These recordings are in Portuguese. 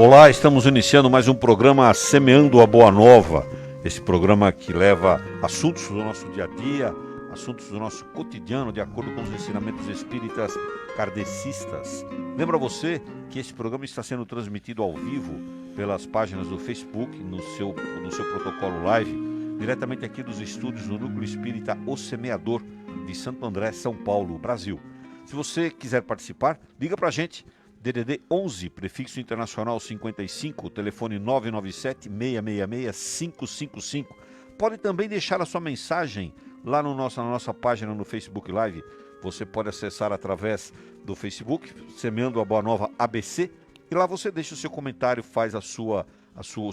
Olá, estamos iniciando mais um programa Semeando a Boa Nova. Esse programa que leva assuntos do nosso dia a dia, assuntos do nosso cotidiano, de acordo com os ensinamentos espíritas kardecistas. Lembra você que esse programa está sendo transmitido ao vivo pelas páginas do Facebook, no seu protocolo live, diretamente aqui dos estúdios do Núcleo Espírita O Semeador, de Santo André, São Paulo, Brasil. Se você quiser participar, liga pra gente. DDD 11, prefixo internacional 55, telefone 997-666-555. Pode também deixar a sua mensagem lá na nossa página no Facebook Live. Você pode acessar através do Facebook, Semeando a Boa Nova ABC, e lá você deixa o seu comentário, faz o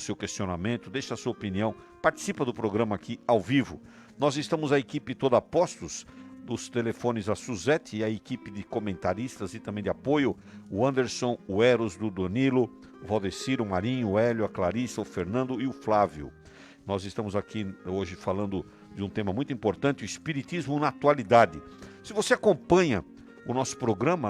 seu questionamento, deixa a sua opinião, participa do programa aqui ao vivo. Nós estamos a equipe toda a postos, dos telefones a Suzete e a equipe de comentaristas e também de apoio, o Anderson, o Eros, do Danilo, o Valdecir, o Marinho, o Hélio, a Clarissa, o Fernando e o Flávio. Nós estamos aqui hoje falando de um tema muito importante, o Espiritismo na atualidade. Se você acompanha o nosso programa,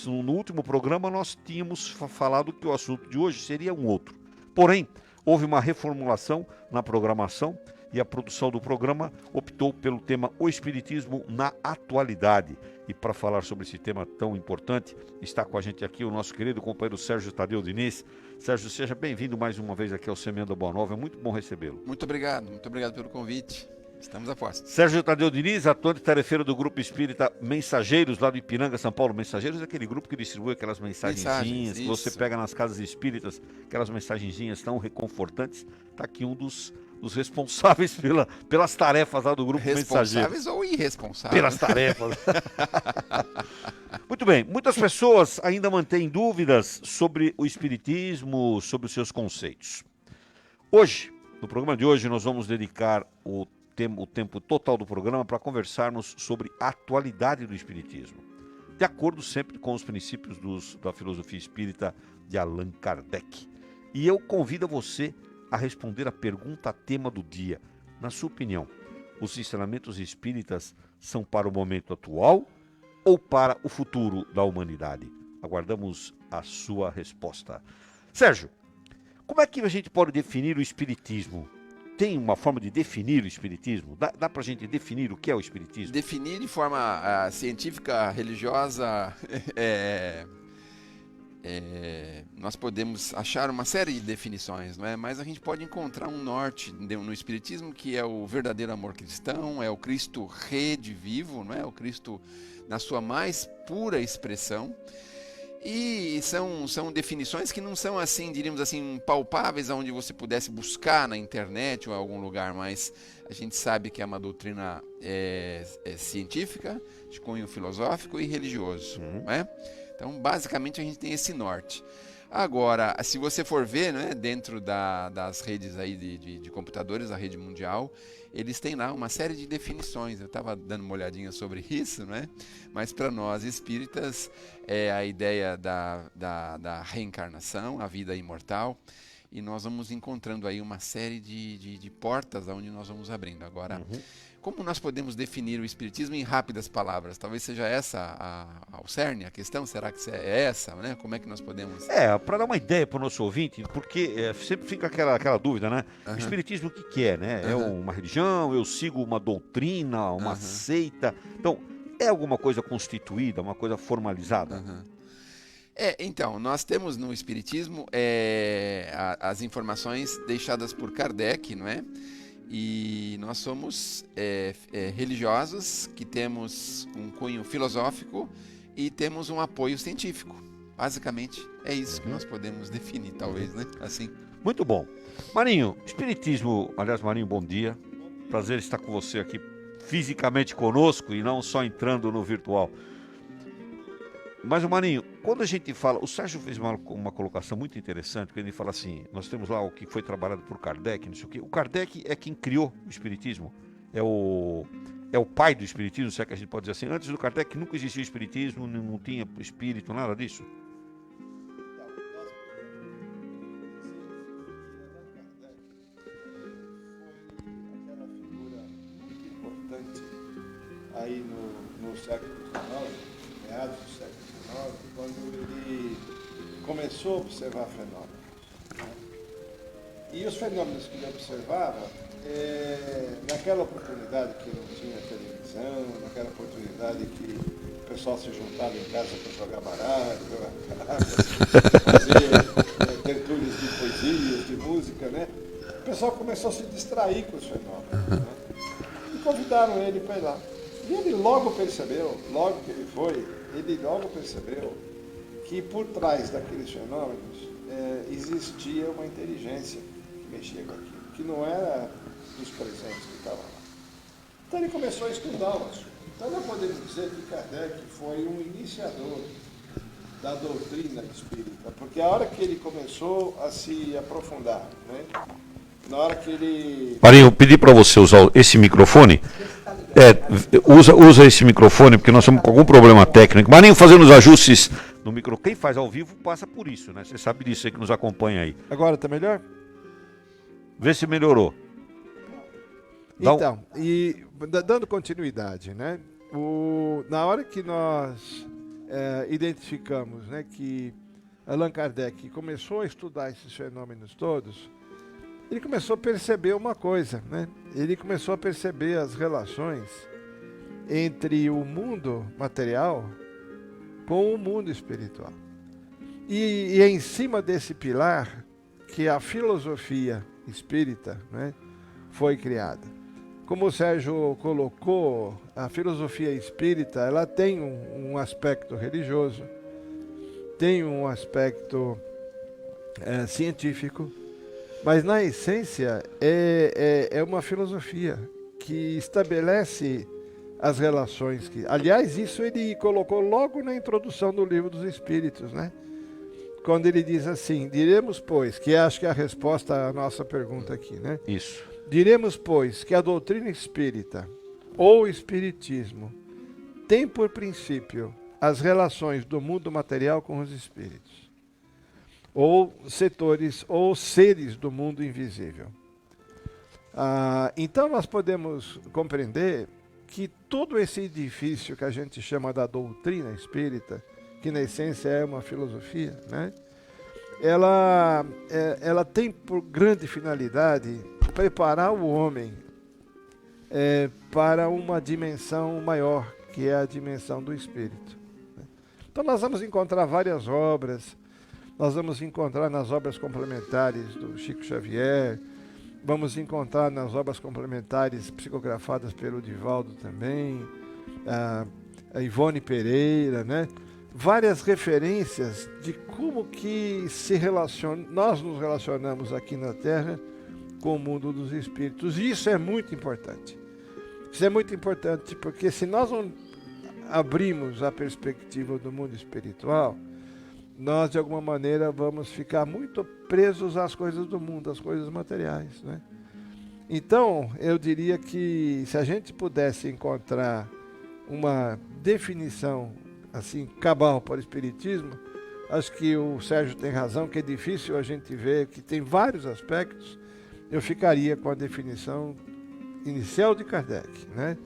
no último programa nós tínhamos falado que o assunto de hoje seria um outro. Porém, houve uma reformulação na programação e a produção do programa optou pelo tema O Espiritismo na Atualidade. E para falar sobre esse tema tão importante, está com a gente aqui o nosso querido companheiro Sérgio Tadeu Diniz. Sérgio, seja bem-vindo mais uma vez aqui ao Semeando a Boa Nova, é muito bom recebê-lo. Muito obrigado pelo convite. Estamos a postos. Sérgio Tadeu Diniz, ator e tarefeiro do Grupo Espírita Mensageiros, lá do Ipiranga, São Paulo. Mensageiros é aquele grupo que distribui aquelas mensagenzinhas que você pega nas casas espíritas, aquelas mensagenzinhas tão reconfortantes. Está aqui um dos responsáveis pelas tarefas lá do Grupo Mensageiros. Responsáveis ou irresponsáveis? Pelas tarefas. Muito bem, muitas pessoas ainda mantêm dúvidas sobre o Espiritismo, sobre os seus conceitos. Hoje, no programa de hoje, nós vamos dedicar o tempo total do programa para conversarmos sobre a atualidade do Espiritismo, de acordo sempre com os princípios da filosofia espírita de Allan Kardec. E eu convido você a responder a pergunta tema do dia. Na sua opinião, os ensinamentos espíritas são para o momento atual ou para o futuro da humanidade? Aguardamos a sua resposta. Sérgio, como é que a gente pode definir o Espiritismo? Tem uma forma de definir o Espiritismo? Dá pra gente definir o que é o Espiritismo? Definir de forma científica, religiosa, nós podemos achar uma série de definições, não é? Mas a gente pode encontrar um norte no Espiritismo, que é o verdadeiro amor cristão, é o Cristo rede vivo, não é? O Cristo na sua mais pura expressão. E são definições que não são assim, diríamos assim, palpáveis, onde você pudesse buscar na internet ou em algum lugar, mas a gente sabe que é uma doutrina científica, de cunho filosófico e religioso, não é? Então, basicamente, a gente tem esse norte. Agora, se você for ver, né, dentro das redes aí de computadores, a rede mundial, eles têm lá uma série de definições. Eu estava dando uma olhadinha sobre isso, né? Mas para nós espíritas é a ideia da reencarnação, a vida imortal, e nós vamos encontrando aí uma série de portas onde nós vamos abrindo. Agora, como nós podemos definir o Espiritismo em rápidas palavras? Talvez seja essa o cerne, a questão, será que é essa, né? Como é que nós podemos... Para dar uma ideia para o nosso ouvinte, porque sempre fica aquela dúvida, né? O Espiritismo o que é, né? É uma religião, eu sigo uma doutrina, uma seita. Então, é alguma coisa constituída, uma coisa formalizada? Então, nós temos no Espiritismo as informações deixadas por Kardec, não é? E nós somos religiosos, que temos um cunho filosófico e temos um apoio científico. Basicamente, é isso que nós podemos definir, talvez, né? Assim. Muito bom. Marinho, Espiritismo... Aliás, Marinho, bom dia. Prazer estar com você aqui fisicamente conosco e não só entrando no virtual. Mas, Marinho, quando a gente fala... O Sérgio fez uma colocação muito interessante, porque ele fala assim, nós temos lá o que foi trabalhado por Kardec, não sei o quê. O Kardec é quem criou o Espiritismo. É o pai do Espiritismo, se é que a gente pode dizer assim. Antes do Kardec nunca existia o Espiritismo, não tinha espírito, nada disso. Aí no século XIX, meados do século XIX, quando ele começou a observar fenômenos. E os fenômenos que ele observava, naquela oportunidade que não tinha televisão, naquela oportunidade que o pessoal se juntava em casa para jogar baralho, jogar cartas, fazer tertúlias de poesias, de música, né? O pessoal começou a se distrair com os fenômenos, né? E convidaram ele para ir lá. E ele logo percebeu, logo que ele foi, ele logo percebeu que por trás daqueles fenômenos existia uma inteligência que mexia com aquilo, que não era dos presentes que estavam lá. Então ele começou a estudar o assunto. Então nós podemos dizer que Kardec foi um iniciador da doutrina espírita, porque a hora que ele começou a se aprofundar, né? Na hora que ele... Marinho, eu pedi para você usar esse microfone. Usa esse microfone, porque nós estamos com algum problema técnico. Marinho fazendo os ajustes no microfone. Quem faz ao vivo passa por isso, né? Você sabe disso aí que nos acompanha aí. Agora está melhor? Vê se melhorou. Então, e dando continuidade, né? Na hora que nós identificamos, né, que Allan Kardec começou a estudar esses fenômenos todos, ele começou a perceber uma coisa, né? Ele começou a perceber as relações entre o mundo material com o mundo espiritual. E é em cima desse pilar que a filosofia espírita, né, foi criada. Como o Sérgio colocou, a filosofia espírita, ela tem um aspecto religioso, tem um aspecto científico, mas na essência é uma filosofia que estabelece as relações que... Aliás, isso ele colocou logo na introdução do Livro dos Espíritos, né? Quando ele diz assim, diremos, pois, que acho que é a resposta à nossa pergunta aqui, né? Isso. Diremos, pois, que a doutrina espírita ou espiritismo tem por princípio as relações do mundo material com os espíritos, ou setores ou seres do mundo invisível. Então nós podemos compreender que todo esse edifício que a gente chama da doutrina espírita, que na essência é uma filosofia, né? Ela tem por grande finalidade preparar o homem para uma dimensão maior, que é a dimensão do espírito. Então nós vamos encontrar várias obras, nós vamos encontrar nas obras complementares do Chico Xavier, vamos encontrar nas obras complementares psicografadas pelo Divaldo também, a Ivone Pereira, né? Várias referências de como que nós nos relacionamos aqui na Terra com o mundo dos espíritos. E isso é muito importante. Isso é muito importante porque se nós não abrimos a perspectiva do mundo espiritual, nós de alguma maneira vamos ficar muito presos às coisas do mundo, às coisas materiais, né? Então, eu diria que se a gente pudesse encontrar uma definição assim, cabal para o espiritismo, acho que o Sérgio tem razão, que é difícil a gente ver, que tem vários aspectos. Eu ficaria com a definição inicial de Kardec, né?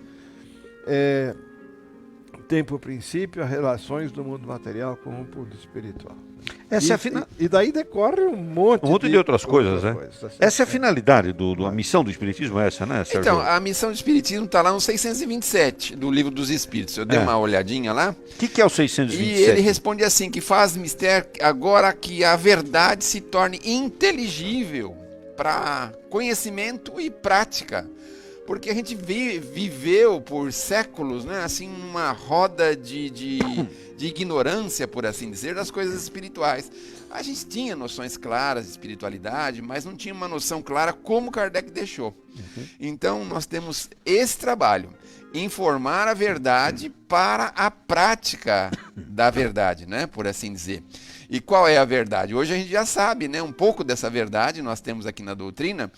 Tem por princípio as relações do mundo material com o mundo espiritual. E daí decorre um monte de outras coisas, né? Tá, essa é a finalidade a missão do Espiritismo, é essa, né, Sérgio? Então, a missão do Espiritismo está lá no 627 do Livro dos Espíritos. Eu dei uma olhadinha lá. O que é o 627? E ele responde assim, que faz mistério agora que a verdade se torne inteligível para conhecimento e prática. Porque a gente viveu por séculos, né, assim, uma roda de ignorância, por assim dizer, das coisas espirituais. A gente tinha noções claras de espiritualidade, mas não tinha uma noção clara como Kardec deixou. Então, nós temos esse trabalho, informar a verdade para a prática da verdade, né, por assim dizer. E qual é a verdade? Hoje a gente já sabe, né, um pouco dessa verdade, nós temos aqui na doutrina.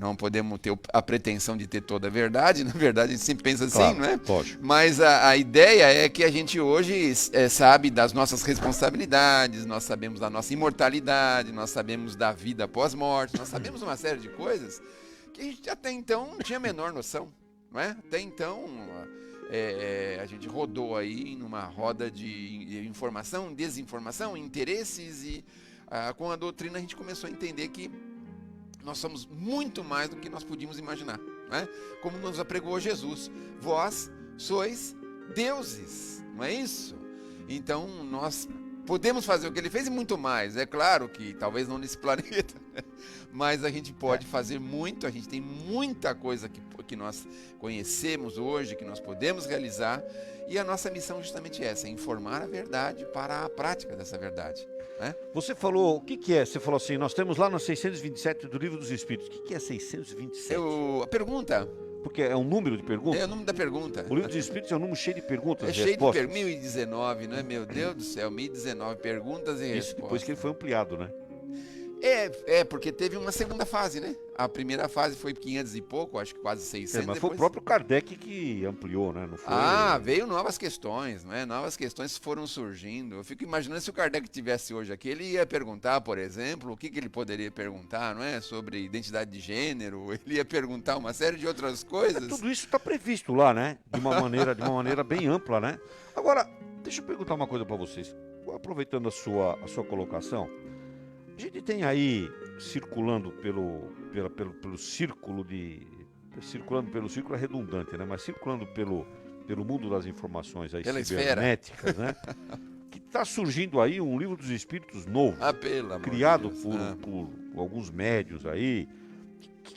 Não podemos ter a pretensão de ter toda a verdade, na verdade a gente sempre pensa assim, claro, não é? Pode. Mas a ideia é que a gente hoje sabe das nossas responsabilidades, nós sabemos da nossa imortalidade, nós sabemos da vida pós-morte, nós sabemos uma série de coisas que a gente até então não tinha a menor noção, não é? Até então a gente rodou aí numa roda de informação, desinformação, interesses e com a doutrina a gente começou a entender que nós somos muito mais do que nós podíamos imaginar, né? Como nos apregou Jesus, vós sois deuses, não é isso? Então nós podemos fazer o que ele fez e muito mais. É claro que talvez não nesse planeta, mas a gente pode fazer muito, a gente tem muita coisa que nós conhecemos hoje, que nós podemos realizar, e a nossa missão justamente é essa, informar a verdade para a prática dessa verdade. Né? Você falou, o que é? Você falou assim, nós temos lá no 627 do Livro dos Espíritos. O que é 627? A pergunta... Porque é um número de perguntas? É o número da pergunta. O Livro dos Espíritos é um número cheio de perguntas e cheio respostas. de 1019, não é? Meu Deus do céu, 1019 perguntas e respostas. Isso depois que ele foi ampliado, né? Porque teve uma segunda fase, né? A primeira fase foi 500 e pouco, acho que quase 600. Mas foi o próprio Kardec que ampliou, né? Não foi... Veio novas questões, né? Novas questões foram surgindo. Eu fico imaginando se o Kardec estivesse hoje aqui, ele ia perguntar, por exemplo, o que ele poderia perguntar, não é? Sobre identidade de gênero, ele ia perguntar uma série de outras coisas. Tudo isso está previsto lá, né? De uma maneira bem ampla, né? Agora, deixa eu perguntar uma coisa para vocês. Aproveitando a sua colocação, a gente tem aí circulando pelo círculo circulando pelo círculo é redundante, né? Mas circulando pelo mundo das informações aí pela cibernéticas, né? Que está surgindo aí um Livro dos Espíritos novo, criado por alguns médios aí.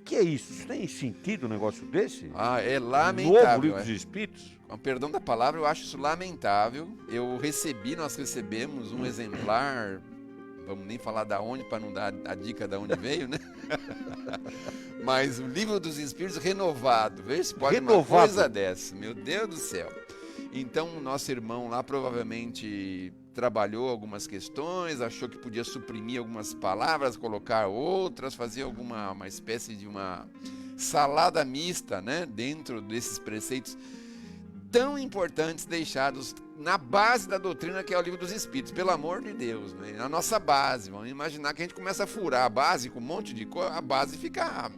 Que é isso? Isso tem sentido um negócio desse? É lamentável. Novo Livro dos Espíritos? Com perdão da palavra, eu acho isso lamentável. Nós recebemos um exemplar, vamos nem falar da onde, para não dar a dica da onde veio, né? Mas o Livro dos Espíritos renovado, veja se pode uma coisa dessa, meu Deus do céu. Então o nosso irmão lá provavelmente trabalhou algumas questões, achou que podia suprimir algumas palavras, colocar outras, fazer uma espécie de uma salada mista, né? Dentro desses preceitos tão importantes deixados na base da doutrina, que é o Livro dos Espíritos, pelo amor de Deus, né? Na nossa base. Vamos imaginar que a gente começa a furar a base com um monte de coisa, a base fica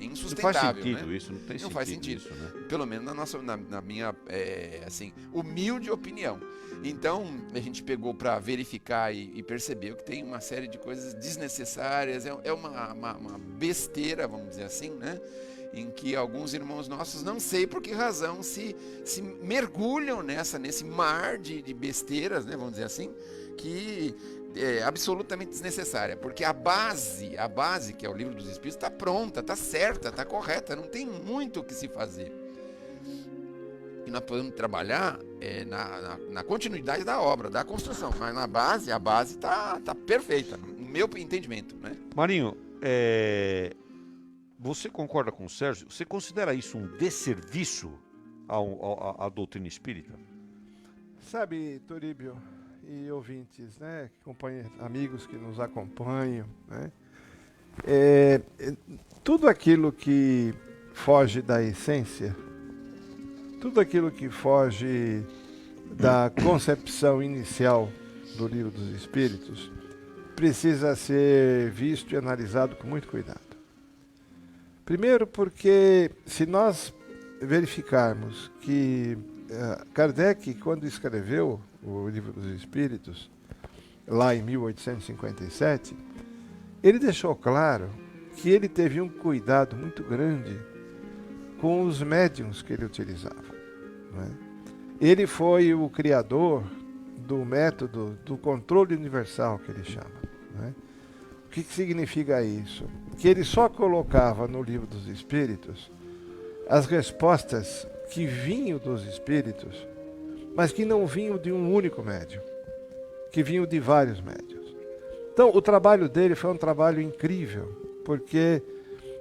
insustentável. Não faz sentido, né? Isso, não tem não faz sentido. Isso, né? Pelo menos na minha humilde opinião. Então a gente pegou para verificar e percebeu que tem uma série de coisas desnecessárias, é uma besteira, vamos dizer assim, né? Em que alguns irmãos nossos, não sei por que razão, se mergulham nesse mar de besteiras, né, vamos dizer assim, que é absolutamente desnecessária, porque a base, que é o Livro dos Espíritos, está pronta, está certa, está correta, não tem muito o que se fazer. E nós podemos trabalhar na continuidade da obra, da construção, mas a base está perfeita, no meu entendimento, né? Marinho, você concorda com o Sérgio? Você considera isso um desserviço à doutrina espírita? Sabe, Turíbio e ouvintes, né, amigos que nos acompanham, né, tudo aquilo que foge da essência, tudo aquilo que foge da concepção inicial do Livro dos Espíritos precisa ser visto e analisado com muito cuidado. Primeiro porque, se nós verificarmos que Kardec, quando escreveu o Livro dos Espíritos, lá em 1857, ele deixou claro que ele teve um cuidado muito grande com os médiuns que ele utilizava. Né? Ele foi o criador do método do controle universal, que ele chama. Né? O que significa isso? Que ele só colocava no Livro dos Espíritos as respostas que vinham dos Espíritos, mas que não vinham de um único médium, que vinham de vários médiuns. Então, o trabalho dele foi um trabalho incrível, porque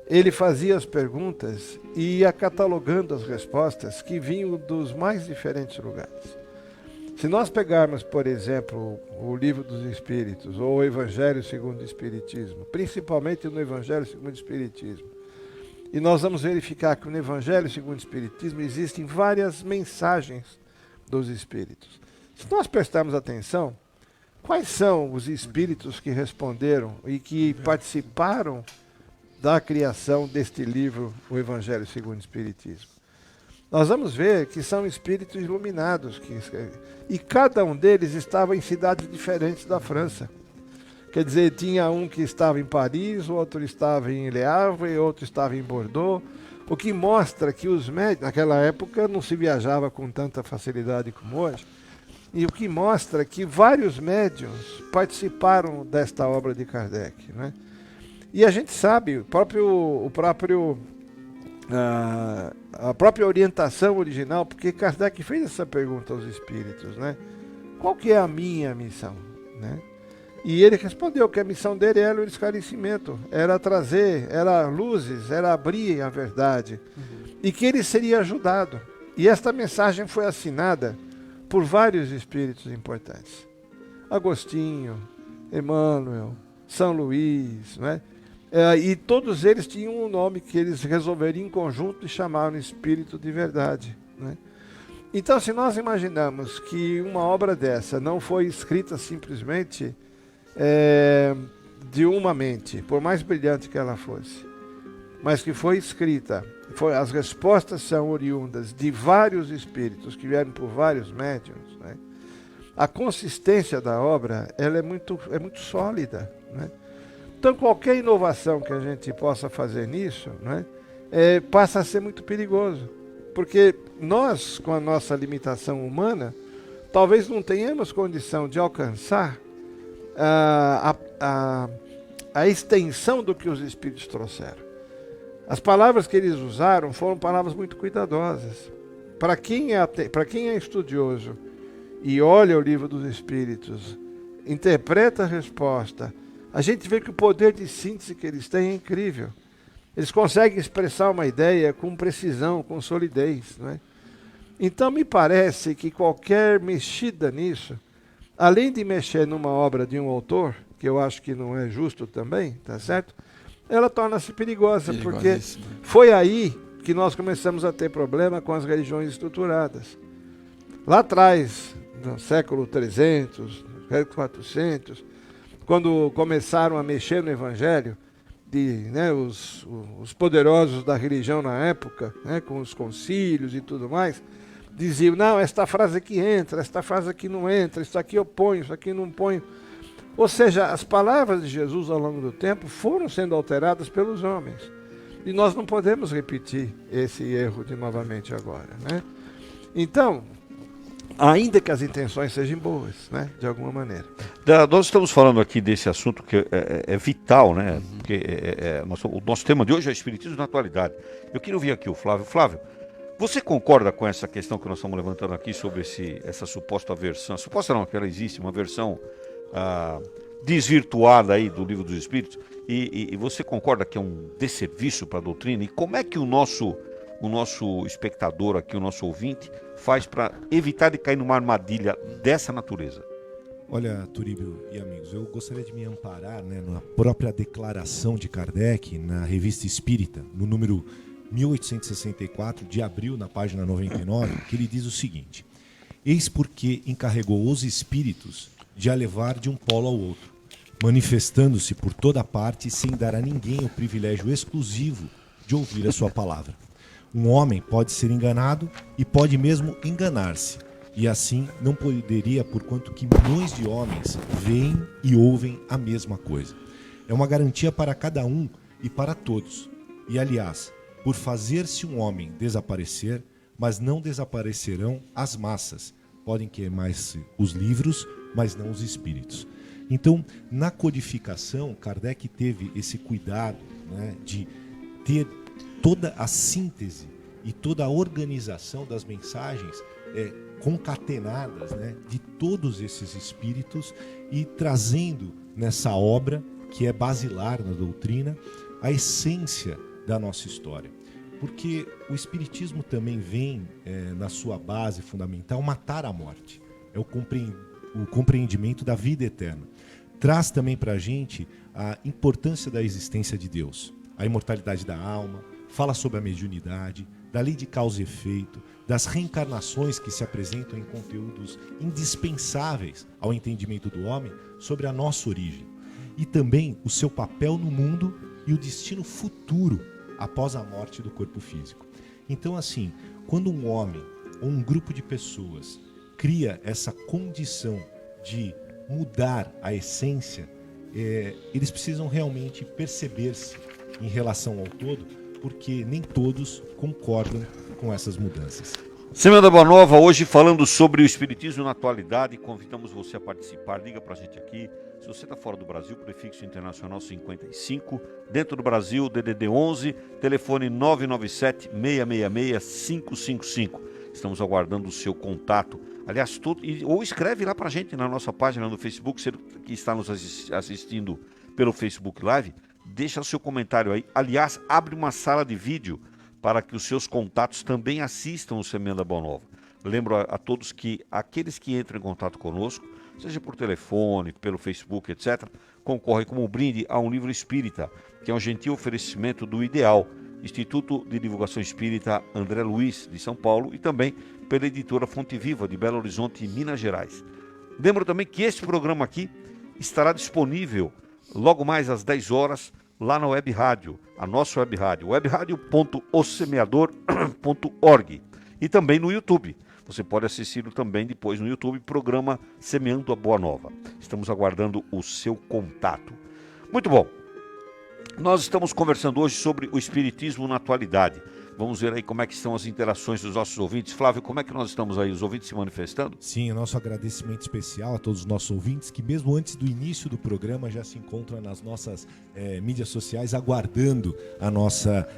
ele fazia as perguntas e ia catalogando as respostas que vinham dos mais diferentes lugares. Se nós pegarmos, por exemplo, o Livro dos Espíritos ou o Evangelho segundo o Espiritismo, principalmente no Evangelho segundo o Espiritismo, e nós vamos verificar que no Evangelho segundo o Espiritismo existem várias mensagens dos Espíritos. Se nós prestarmos atenção, quais são os Espíritos que responderam e que participaram da criação deste livro, o Evangelho segundo o Espiritismo? Nós vamos ver que são espíritos iluminados que escrevem. E cada um deles estava em cidades diferentes da França. Quer dizer, tinha um que estava em Paris, o outro estava em Le Havre, outro estava em Bordeaux, o que mostra que os médios, naquela época não se viajava com tanta facilidade como hoje, e o que mostra que vários médiuns participaram desta obra de Kardec, né? E a gente sabe, a própria orientação original, porque Kardec fez essa pergunta aos espíritos, né? Qual que é a minha missão, né? E ele respondeu que a missão dele era o esclarecimento, era trazer, era luzes, era abrir a verdade, e que ele seria ajudado. E esta mensagem foi assinada por vários espíritos importantes. Agostinho, Emmanuel, São Luís, né? E todos eles tinham um nome que eles resolveram em conjunto e chamaram Espírito de Verdade, né? Então, se nós imaginamos que uma obra dessa não foi escrita simplesmente de uma mente, por mais brilhante que ela fosse, mas que foi escrita, as respostas são oriundas de vários espíritos que vieram por vários médiuns, né? A consistência da obra ela é muito sólida, né? Então, qualquer inovação que a gente possa fazer nisso, né, passa a ser muito perigoso. Porque nós, com a nossa limitação humana, talvez não tenhamos condição de alcançar a extensão do que os Espíritos trouxeram. As palavras que eles usaram foram palavras muito cuidadosas. Para quem é estudioso e olha o livro dos Espíritos, interpreta a resposta, a gente vê que o poder de síntese que eles têm é incrível. Eles conseguem expressar uma ideia com precisão, com solidez, né? Então me parece que qualquer mexida nisso, além de mexer numa obra de um autor, que eu acho que não é justo também, tá certo? Ela torna-se perigosa, porque foi aí que nós começamos a ter problema com as religiões estruturadas. Lá atrás, no século 300, século 400, quando começaram a mexer no Evangelho, os poderosos da religião na época, né, com os concílios e tudo mais, diziam, não, esta frase aqui entra, esta frase aqui não entra, isso aqui eu ponho, isso aqui não ponho. Ou seja, as palavras de Jesus ao longo do tempo foram sendo alteradas pelos homens. E nós não podemos repetir esse erro novamente agora, né? Então, ainda que as intenções sejam boas, né, de alguma maneira. Nós estamos falando aqui desse assunto que é vital, né? Porque o nosso tema de hoje é Espiritismo na atualidade. Eu queria ouvir aqui o Flávio. Flávio, você concorda com essa questão que nós estamos levantando aqui sobre essa suposta versão? Suposta não, que ela existe, uma versão desvirtuada aí do Livro dos Espíritos. E você concorda que é um desserviço para a doutrina? E como é que o nosso espectador aqui, o nosso ouvinte, faz para evitar de cair numa armadilha dessa natureza? Olha, Turíbio e amigos, eu gostaria de me amparar, né, na própria declaração de Kardec, na Revista Espírita, no número 1864, de abril, na página 99, que ele diz o seguinte: eis porque encarregou os espíritos de a levar de um polo ao outro, manifestando-se por toda parte sem dar a ninguém o privilégio exclusivo de ouvir a sua palavra. Um homem pode ser enganado e pode mesmo enganar-se, e assim não poderia, porquanto que milhões de homens veem e ouvem a mesma coisa. É uma garantia para cada um e para todos. E, aliás, por fazer-se um homem desaparecer, mas não desaparecerão as massas. Podem queimar-se os livros, mas não os espíritos. Então, na codificação, Kardec teve esse cuidado, né, de ter toda a síntese e toda a organização das mensagens concatenadas, né, de todos esses espíritos e trazendo nessa obra, que é basilar na doutrina, a essência da nossa história. Porque o espiritismo também vem, na sua base fundamental, matar a morte. É o compreendimento da vida eterna. Traz também para a gente a importância da existência de Deus, a imortalidade da alma, fala sobre a mediunidade, da lei de causa e efeito, das reencarnações que se apresentam em conteúdos indispensáveis ao entendimento do homem sobre a nossa origem, e também o seu papel no mundo e o destino futuro após a morte do corpo físico. Então, assim, quando um homem ou um grupo de pessoas cria essa condição de mudar a essência eles precisam realmente perceber-se em relação ao todo, porque nem todos concordam com essas mudanças. Semana Boa Nova, hoje falando sobre o Espiritismo na atualidade. Convidamos você a participar, liga pra gente aqui. Se você está fora do Brasil, prefixo internacional 55. Dentro do Brasil, DDD 11, telefone 997-666-555. Estamos aguardando o seu contato. Aliás, ou escreve lá pra gente na nossa página no Facebook, você que está nos assistindo pelo Facebook Live, deixa o seu comentário aí. Aliás, abre uma sala de vídeo para que os seus contatos também assistam o Semana Boa Nova. Lembro a todos que aqueles que entram em contato conosco, seja por telefone, pelo Facebook, etc., concorrem como brinde a um livro espírita, que é um gentil oferecimento do Ideal, Instituto de Divulgação Espírita André Luiz, de São Paulo, e também pela editora Fonte Viva, de Belo Horizonte, Minas Gerais. Lembro também que este programa aqui estará disponível logo mais às 10 horas, lá na web rádio, a nossa web rádio, webradio.osemeador.org, e também no YouTube. Você pode assistir também depois no YouTube, programa Semeando a Boa Nova. Estamos aguardando o seu contato. Muito bom. Nós estamos conversando hoje sobre o Espiritismo na atualidade. Vamos ver aí como é que estão as interações dos nossos ouvintes. Flávio, como é que nós estamos aí, os ouvintes se manifestando? Sim, o nosso agradecimento especial a todos os nossos ouvintes que mesmo antes do início do programa já se encontram nas nossas mídias sociais aguardando a nossa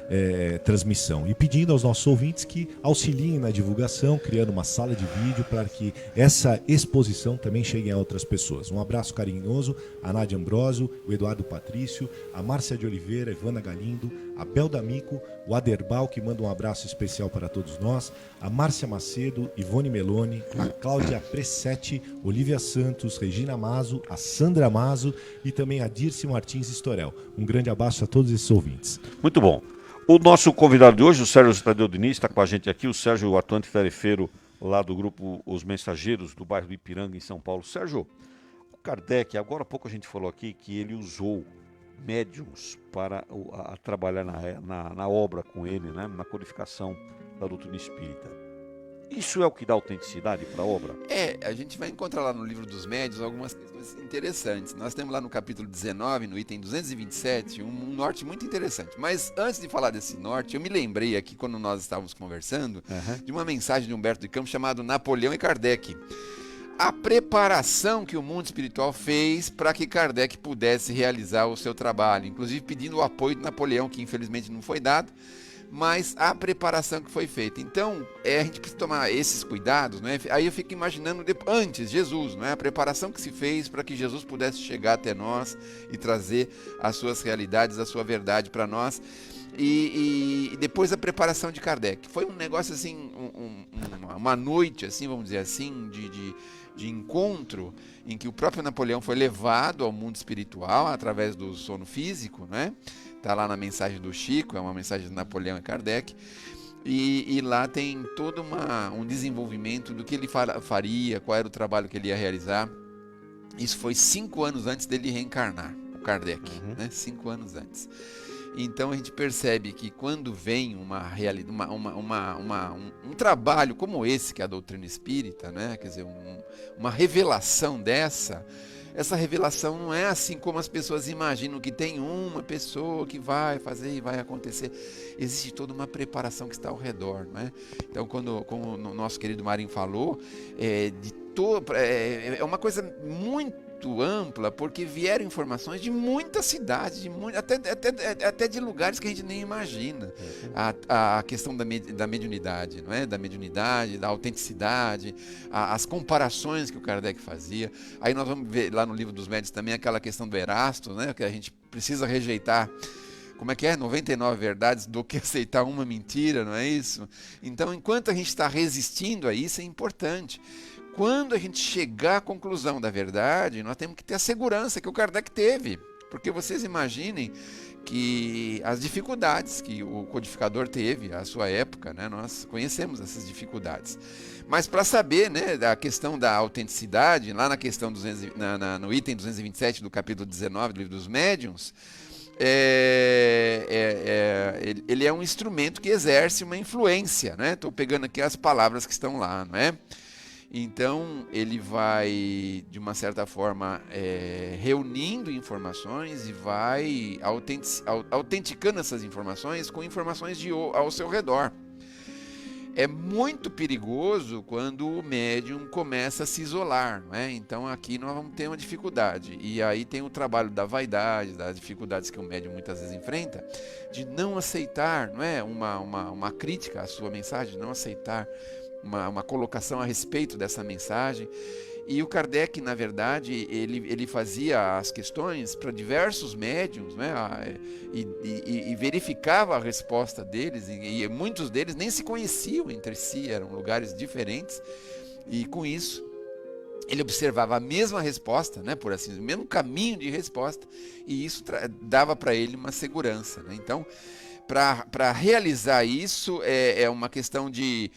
transmissão e pedindo aos nossos ouvintes que auxiliem na divulgação, criando uma sala de vídeo para que essa exposição também chegue a outras pessoas. Um abraço carinhoso a Nádia Ambrosio, o Eduardo Patrício, a Márcia de Oliveira, Ivana Galindo, a Bel D'Amico, o Aderbal, que manda um abraço especial para todos nós, a Márcia Macedo, Ivone Meloni, a Cláudia Pressetti, Olivia Santos, Regina Mazo, a Sandra Mazo e também a Dirce Martins Estorel. Um grande abraço a todos esses ouvintes. Muito bom. O nosso convidado de hoje, o Sérgio Tadeu Diniz, está com a gente aqui, o Sérgio, o atuante tarefeiro lá do grupo Os Mensageiros, do bairro do Ipiranga, em São Paulo. Sérgio, o Kardec, agora há pouco a gente falou aqui que ele usou médiums para trabalhar na obra com ele, né, na codificação da doutrina espírita. Isso é o que dá autenticidade para a obra? A gente vai encontrar lá no Livro dos Médiuns algumas questões interessantes. Nós temos lá no capítulo 19, no item 227, um norte muito interessante. Mas antes de falar desse norte, eu me lembrei aqui, quando nós estávamos conversando, de uma mensagem de Humberto de Campos chamada Napoleão e Kardec. A preparação que o mundo espiritual fez para que Kardec pudesse realizar o seu trabalho, inclusive pedindo o apoio de Napoleão, que infelizmente não foi dado, mas a preparação que foi feita. Então, a gente precisa tomar esses cuidados, né? Aí eu fico imaginando antes, Jesus, né? A preparação que se fez para que Jesus pudesse chegar até nós e trazer as suas realidades, a sua verdade para nós. E depois a preparação de Kardec. Foi um negócio assim, uma noite, assim, vamos dizer assim, de encontro, em que o próprio Napoleão foi levado ao mundo espiritual através do sono físico, né? Está lá na mensagem do Chico, é uma mensagem de Napoleão e Kardec, e lá tem todo um desenvolvimento do que ele faria, qual era o trabalho que ele ia realizar. Isso foi 5 anos antes dele reencarnar, o Kardec, né? 5 anos antes. Então a gente percebe que quando vem um trabalho como esse, que é a doutrina espírita, né? Quer dizer, uma revelação essa revelação não é assim como as pessoas imaginam, que tem uma pessoa que vai fazer e vai acontecer. Existe toda uma preparação que está ao redor, né? Então, como o nosso querido Marinho falou, é uma coisa muito ampla, porque vieram informações de muitas cidades, até de lugares que a gente nem imagina. A questão da mediunidade, não é? Da mediunidade, da autenticidade, as comparações que o Kardec fazia. Aí nós vamos ver lá no Livro dos Médiuns também aquela questão do Erasto, né? Que a gente precisa rejeitar, como é que é? 99 verdades do que aceitar uma mentira, não é isso? Então, enquanto a gente está resistindo a isso, é importante. Quando a gente chegar à conclusão da verdade, nós temos que ter a segurança que o Kardec teve. Porque vocês imaginem que as dificuldades que o codificador teve à sua época, né, nós conhecemos essas dificuldades. Mas para saber, né, da questão da autenticidade, lá na questão no item 227 do capítulo 19 do Livro dos Médiuns, ele é um instrumento que exerce uma influência, né? Estou pegando aqui as palavras que estão lá, não é? Então, ele vai, de uma certa forma, reunindo informações e vai autenticando essas informações com informações ao seu redor. É muito perigoso quando o médium começa a se isolar, não é? Então aqui nós vamos ter uma dificuldade. E aí tem o trabalho da vaidade, das dificuldades que o médium muitas vezes enfrenta, de não aceitar, não é? uma crítica à sua mensagem, não aceitar uma colocação a respeito dessa mensagem. E o Kardec, na verdade, ele fazia as questões para diversos médiums, né? E verificava a resposta deles, e muitos deles nem se conheciam entre si, eram lugares diferentes, e com isso ele observava a mesma resposta, né? Por assim dizer, o mesmo caminho de resposta, e isso dava para ele uma segurança, né? Então, para realizar isso, é uma questão de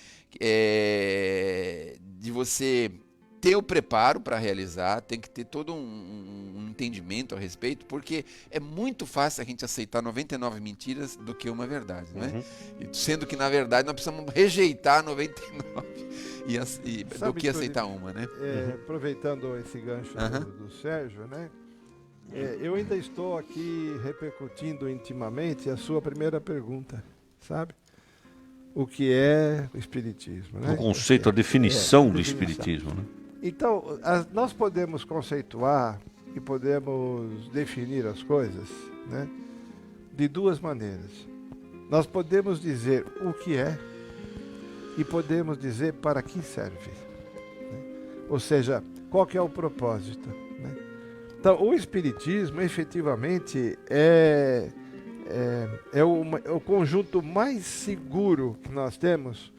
você ter o preparo para realizar, tem que ter todo um entendimento a respeito, porque é muito fácil a gente aceitar 99 mentiras do que uma verdade, né? Sendo que, na verdade, nós precisamos rejeitar 99 do que aceitar uma, né? Aproveitando esse gancho do Sérgio, né? Eu ainda estou aqui repercutindo intimamente a sua primeira pergunta, sabe? O que é o Espiritismo, né? O conceito, a definição do Espiritismo, né? Então, nós podemos conceituar e podemos definir as coisas, né, de duas maneiras. Nós podemos dizer o que é e podemos dizer para que serve, né? Ou seja, qual que é o propósito, né? Então, o Espiritismo, efetivamente, é o conjunto mais seguro que nós temos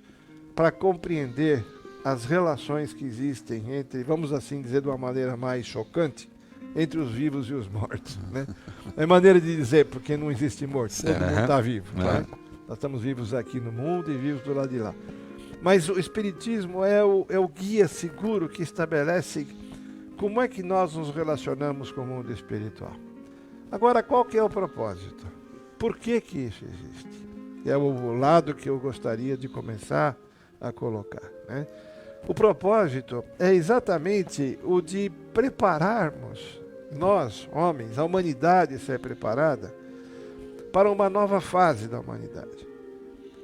para compreender as relações que existem entre, vamos assim dizer de uma maneira mais chocante, entre os vivos e os mortos, né? É maneira de dizer, porque não existe morto, todo mundo está vivo, né? Nós estamos vivos aqui no mundo e vivos do lado de lá. Mas o Espiritismo é o guia seguro que estabelece como é que nós nos relacionamos com o mundo espiritual. Agora, qual que é o propósito? Por que que isso existe? É o lado que eu gostaria de começar a colocar, né? O propósito é exatamente o de prepararmos, nós, homens, a humanidade ser preparada para uma nova fase da humanidade,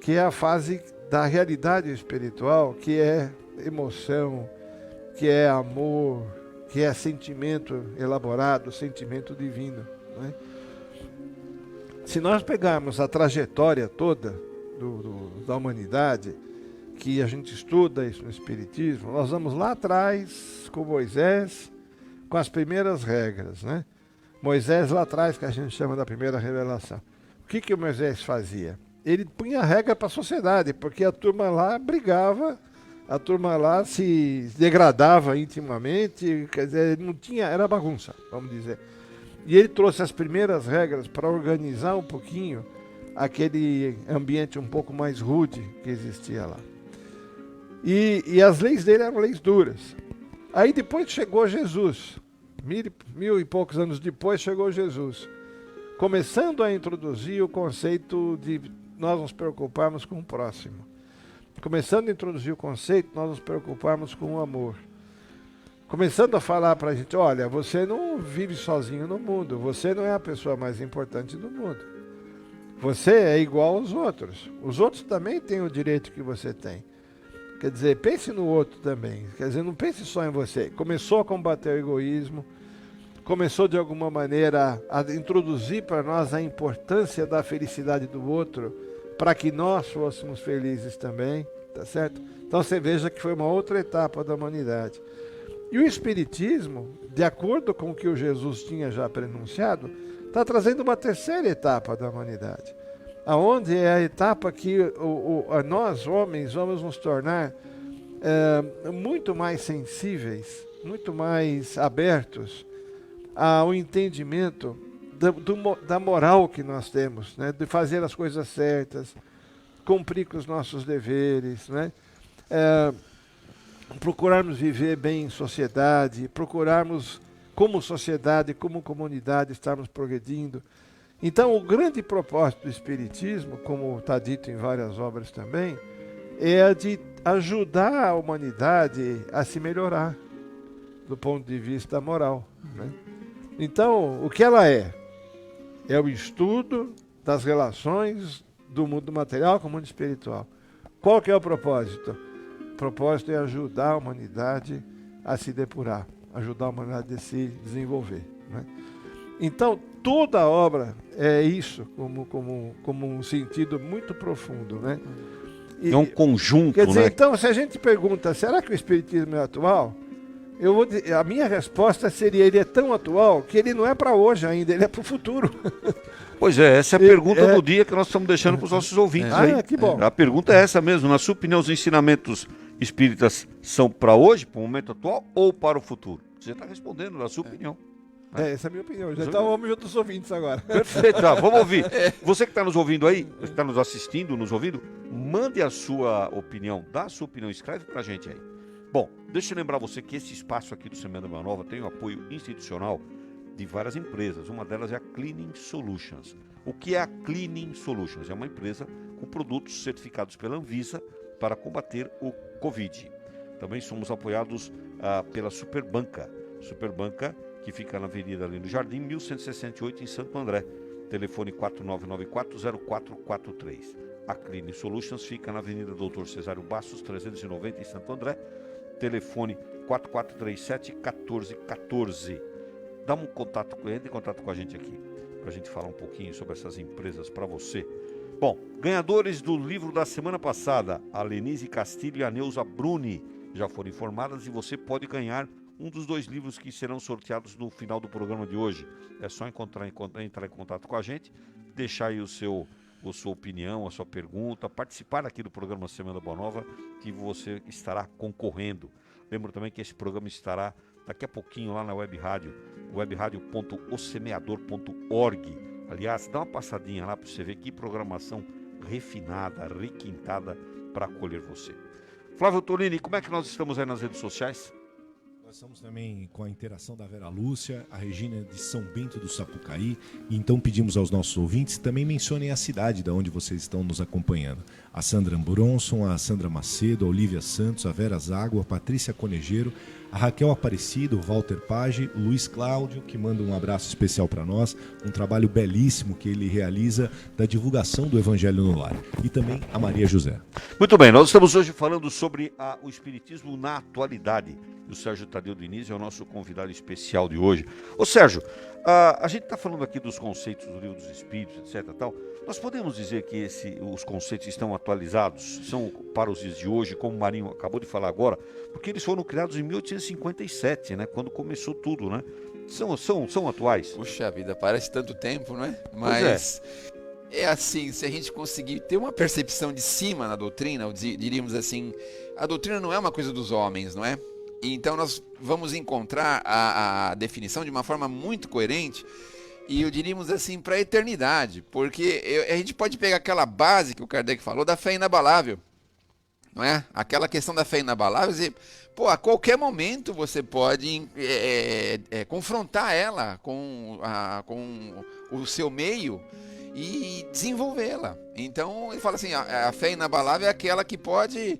que é a fase da realidade espiritual, que é emoção, que é amor, que é sentimento elaborado, sentimento divino, né? Se nós pegarmos a trajetória toda da humanidade, que a gente estuda isso no Espiritismo, nós vamos lá atrás com Moisés, com as primeiras regras, né? Moisés lá atrás, que a gente chama da primeira revelação. O que o Moisés fazia? Ele punha regra para a sociedade, porque a turma lá brigava, a turma lá se degradava intimamente, quer dizer, não tinha, era bagunça, vamos dizer. E ele trouxe as primeiras regras para organizar um pouquinho aquele ambiente um pouco mais rude que existia lá. E as leis dele eram leis duras. Aí depois chegou Jesus, mil e poucos anos depois chegou Jesus, começando a introduzir o conceito de nós nos preocuparmos com o próximo. Começando a introduzir o conceito, nós nos preocuparmos com o amor. Começando a falar para a gente, olha, você não vive sozinho no mundo, você não é a pessoa mais importante do mundo. Você é igual aos outros. Os outros também têm o direito que você tem. Quer dizer, pense no outro também. Quer dizer, não pense só em você. Começou a combater o egoísmo, começou de alguma maneira a introduzir para nós a importância da felicidade do outro, para que nós fôssemos felizes também, tá certo? Então você veja que foi uma outra etapa da humanidade. E o Espiritismo, de acordo com o que o Jesus tinha já prenunciado, está trazendo uma terceira etapa da humanidade, aonde é a etapa que nós, homens, vamos nos tornar muito mais sensíveis, muito mais abertos ao entendimento da moral que nós temos, né? De fazer as coisas certas, cumprir com os nossos deveres, né? Procurarmos viver bem em sociedade, procurarmos como sociedade, como comunidade, estarmos progredindo. Então, o grande propósito do Espiritismo, como está dito em várias obras também, é a de ajudar a humanidade a se melhorar do ponto de vista moral, né? Então, o que ela é? É o estudo das relações do mundo material com o mundo espiritual. Qual que é o propósito? O propósito é ajudar a humanidade a se depurar, ajudar a humanidade a se desenvolver, né? Então, toda a obra é isso, como um sentido muito profundo, né? É um conjunto, Quer dizer, né? então, se a gente pergunta, será que o Espiritismo é atual? A minha resposta seria, ele é tão atual que ele não é para hoje ainda, ele é para o futuro. Pois é, essa é a pergunta do dia que nós estamos deixando para os nossos ouvintes aí. Que bom. A pergunta é essa mesmo. Na sua opinião, os ensinamentos espíritas são para hoje, para o momento atual, ou para o futuro? Você está respondendo, na sua opinião. Essa é a minha opinião. Já está o homem dos ouvintes agora. Perfeito, vamos ouvir. Você que está nos ouvindo aí, está nos assistindo, nos ouvindo, mande a sua opinião, dá a sua opinião, escreve para a gente aí. Bom, deixa eu lembrar você que esse espaço aqui do Semeando a Boa Nova tem o apoio institucional de várias empresas. Uma delas é a Cleaning Solutions. O que é a Cleaning Solutions? É uma empresa com produtos certificados pela Anvisa para combater o Covid. Também somos apoiados pela Superbanca. Superbanca, que fica na Avenida Lino Jardim, 1168, em Santo André. Telefone 4994-0443. A Cleaning Solutions fica na Avenida Doutor Cesário Bastos, 390, em Santo André. Telefone 4437-1414. Dá um contato com ele, entre em contato com a gente aqui, para a gente falar um pouquinho sobre essas empresas para você. Bom, ganhadores do livro da semana passada, a Lenise Castilho e a Neuza Bruni, já foram informadas e você pode ganhar um dos 2 livros que serão sorteados no final do programa de hoje. É só entrar em contato com a gente, deixar aí a sua opinião, a sua pergunta, participar aqui do programa Semana Boa Nova, que você estará concorrendo. Lembro também que esse programa estará daqui a pouquinho lá na web rádio, webradio.osemeador.org. Aliás, dá uma passadinha lá para você ver que programação refinada, requintada para acolher você. Flávio Tonini, como é que nós estamos aí nas redes sociais? Nós estamos também com a interação da Vera Lúcia, a Regina de São Bento do Sapucaí. E então pedimos aos nossos ouvintes também mencionem a cidade de onde vocês estão nos acompanhando. A Sandra Bronson, a Sandra Macedo, a Olívia Santos, a Vera Zago, a Patrícia Conejeiro, a Raquel Aparecido, o Walter Page, o Luiz Cláudio, que manda um abraço especial para nós, um trabalho belíssimo que ele realiza da divulgação do Evangelho no Lar. E também a Maria José. Muito bem, nós estamos hoje falando sobre o Espiritismo na atualidade. E o Sérgio Tadeu Diniz é o nosso convidado especial de hoje. Ô Sérgio, a gente está falando aqui dos conceitos do Livro dos Espíritos, etc. Tal. Nós podemos dizer que os conceitos estão atualizados, são para os dias de hoje, como o Marinho acabou de falar agora, porque eles foram criados em 1857, né, quando começou tudo, né? São atuais. Puxa vida, parece tanto tempo, não é? Mas é assim, se a gente conseguir ter uma percepção de cima na doutrina, diríamos assim, a doutrina não é uma coisa dos homens, não é? Então nós vamos encontrar a definição de uma forma muito coerente e eu diríamos assim para a eternidade, porque a gente pode pegar aquela base que o Kardec falou da fé inabalável, não é? Aquela questão da fé inabalável, dizer, a qualquer momento você pode confrontar ela com o seu meio e desenvolvê-la. Então ele fala assim, a fé inabalável é aquela que pode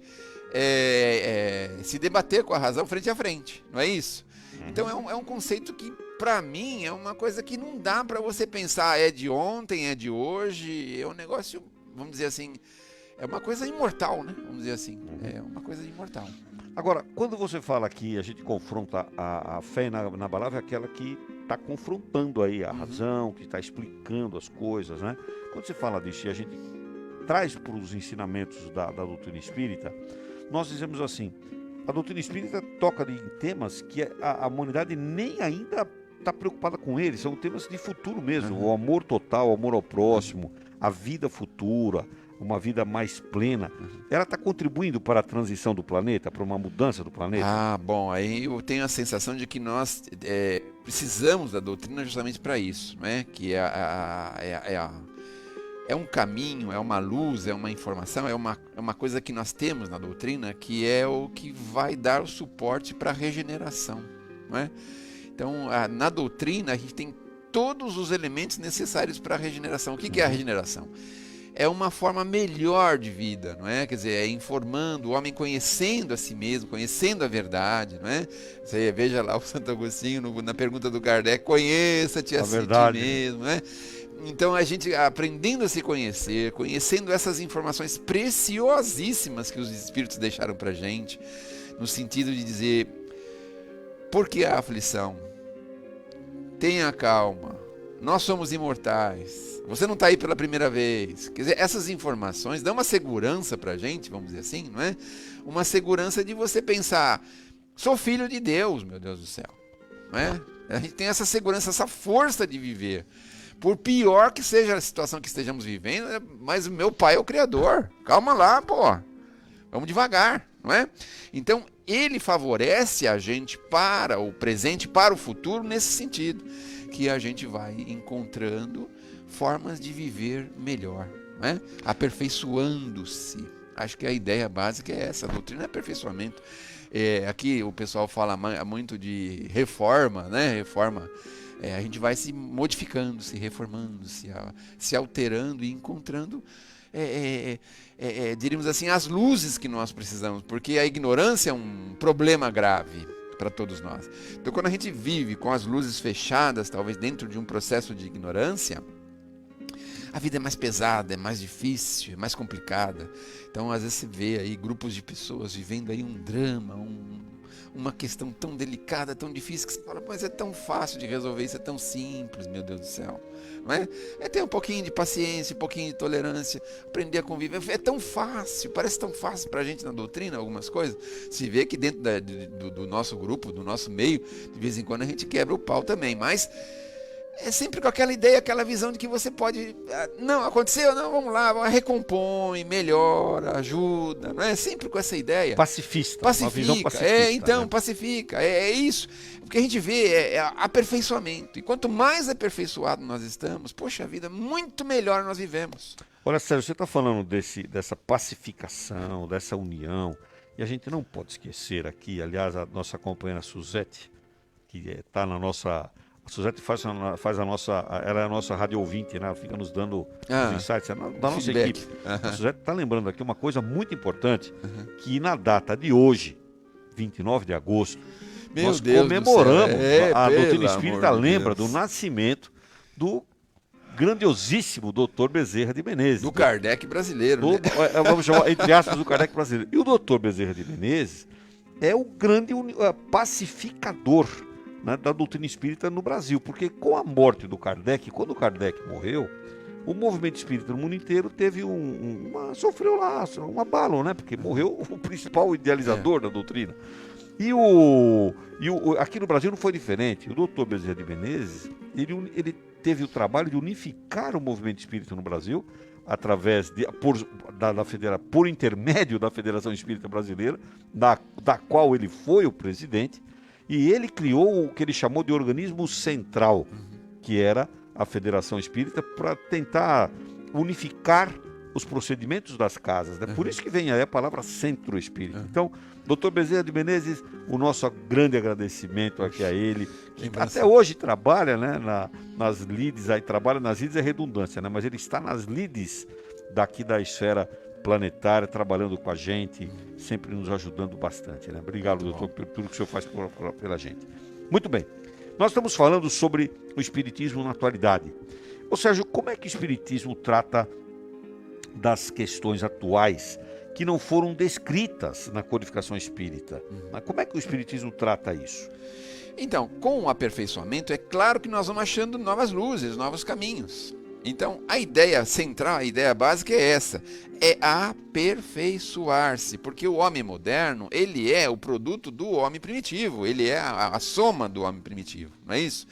se debater com a razão frente a frente, não é isso? Então é um conceito que para mim é uma coisa que não dá para você pensar é de ontem, é de hoje, é um negócio, vamos dizer assim, é uma coisa imortal, né? Vamos dizer assim, é uma coisa imortal. Agora, quando você fala que a gente confronta a fé inabalável, é aquela que está confrontando aí a razão, que está explicando as coisas, né? Quando você fala disso e a gente traz para os ensinamentos da doutrina espírita, nós dizemos assim, a doutrina espírita toca em temas que a humanidade nem ainda está preocupada com eles, são temas de futuro mesmo, o amor total, o amor ao próximo, a vida futura, uma vida mais plena. Ela está contribuindo para a transição do planeta, para uma mudança do planeta? Bom, aí eu tenho a sensação de que nós precisamos da doutrina justamente para isso, né? Que é um caminho, é uma luz, é uma informação, é uma coisa que nós temos na doutrina que é o que vai dar o suporte para a regeneração, não é? Então, na doutrina a gente tem todos os elementos necessários para a regeneração. O que é a regeneração? é uma forma melhor de vida, não é? Quer dizer, é informando, o homem conhecendo a si mesmo, conhecendo a verdade, não é? Você veja lá o Santo Agostinho na pergunta do Kardec, conheça-te a ti mesmo, né? Então a gente aprendendo a se conhecer, conhecendo essas informações preciosíssimas que os Espíritos deixaram pra gente, no sentido de dizer, por que a aflição? Tenha calma, nós somos imortais, você não está aí pela primeira vez. Quer dizer, essas informações dão uma segurança pra gente, vamos dizer assim, não é? Uma segurança de você pensar, sou filho de Deus, meu Deus do céu, não é? A gente tem essa segurança, essa força de viver. Por pior que seja a situação que estejamos vivendo, mas o meu pai é o Criador. Calma lá, pô. Vamos devagar, não é? Então, ele favorece a gente para o presente, para o futuro, nesse sentido. Que a gente vai encontrando formas de viver melhor, não é? Aperfeiçoando-se. Acho que a ideia básica é essa. A doutrina é aperfeiçoamento. Aqui o pessoal fala muito de reforma, né? Reforma. A gente vai se modificando, se reformando, se alterando e encontrando, diríamos assim, as luzes que nós precisamos, porque a ignorância é um problema grave para todos nós. Então, quando a gente vive com as luzes fechadas, talvez dentro de um processo de ignorância, a vida é mais pesada, é mais difícil, é mais complicada. Então, às vezes você vê aí grupos de pessoas vivendo aí um drama, uma questão tão delicada, tão difícil, que você fala, mas é tão fácil de resolver, isso é tão simples, meu Deus do céu. Não é? Ter um pouquinho de paciência, um pouquinho de tolerância, aprender a conviver, é tão fácil, parece tão fácil pra gente na doutrina, algumas coisas. Se vê que dentro do nosso grupo, do nosso meio, de vez em quando a gente quebra o pau também, mas é sempre com aquela ideia, aquela visão de que você pode, não, aconteceu, não, vamos lá, recompõe, melhora, ajuda, não é? Sempre com essa ideia. Pacifica, uma visão pacifista. Então, né? Pacifica, é isso. O que a gente vê é aperfeiçoamento. E quanto mais aperfeiçoado nós estamos, poxa vida, muito melhor nós vivemos. Olha, Sérgio, você está falando dessa pacificação, dessa união, e a gente não pode esquecer aqui, aliás, a nossa companheira Suzete, que está na nossa... A Suzete faz a nossa, ela é a nossa rádio ouvinte, né? Ela fica nos dando os insights da nossa feedback. equipe. A Suzete está lembrando aqui uma coisa muito importante, que na data de hoje, 29 de agosto, nós comemoramos, a doutrina espírita lembra do nascimento do grandiosíssimo Dr. Bezerra de Menezes. Do Kardec brasileiro, né? Vamos chamar, entre aspas, do Kardec brasileiro. E o Dr. Bezerra de Menezes é o grande pacificador, né, da doutrina espírita no Brasil, porque com a morte do Kardec, quando o Kardec morreu, o movimento espírita no mundo inteiro teve sofreu lá um abalo, né, porque morreu o principal idealizador da doutrina. E aqui no Brasil não foi diferente. O doutor Bezerra de Menezes, ele teve o trabalho de unificar o movimento espírita no Brasil, através por intermédio da Federação Espírita Brasileira, da qual ele foi o presidente. E ele criou o que ele chamou de organismo central, que era a Federação Espírita, para tentar unificar os procedimentos das casas, né? Por isso que vem aí a palavra centro espírita. Então, Dr. Bezerra de Menezes, o nosso grande agradecimento aqui a ele, que até hoje trabalha, né, nas lides, aí trabalha nas lides é redundância, né? Mas ele está nas lides daqui da esfera planetária, trabalhando com a gente, sempre nos ajudando bastante, né? Obrigado, doutor, por tudo que o senhor faz pela gente. Muito bem, nós estamos falando sobre o espiritismo na atualidade. Ô Sérgio, como é que o espiritismo trata das questões atuais que não foram descritas na codificação espírita? Como é que o espiritismo trata isso? Então, com o aperfeiçoamento, é claro que nós vamos achando novas luzes, novos caminhos. Então, a ideia central, a ideia básica é essa, é aperfeiçoar-se, porque o homem moderno, ele é o produto do homem primitivo, ele é a soma do homem primitivo, não é isso?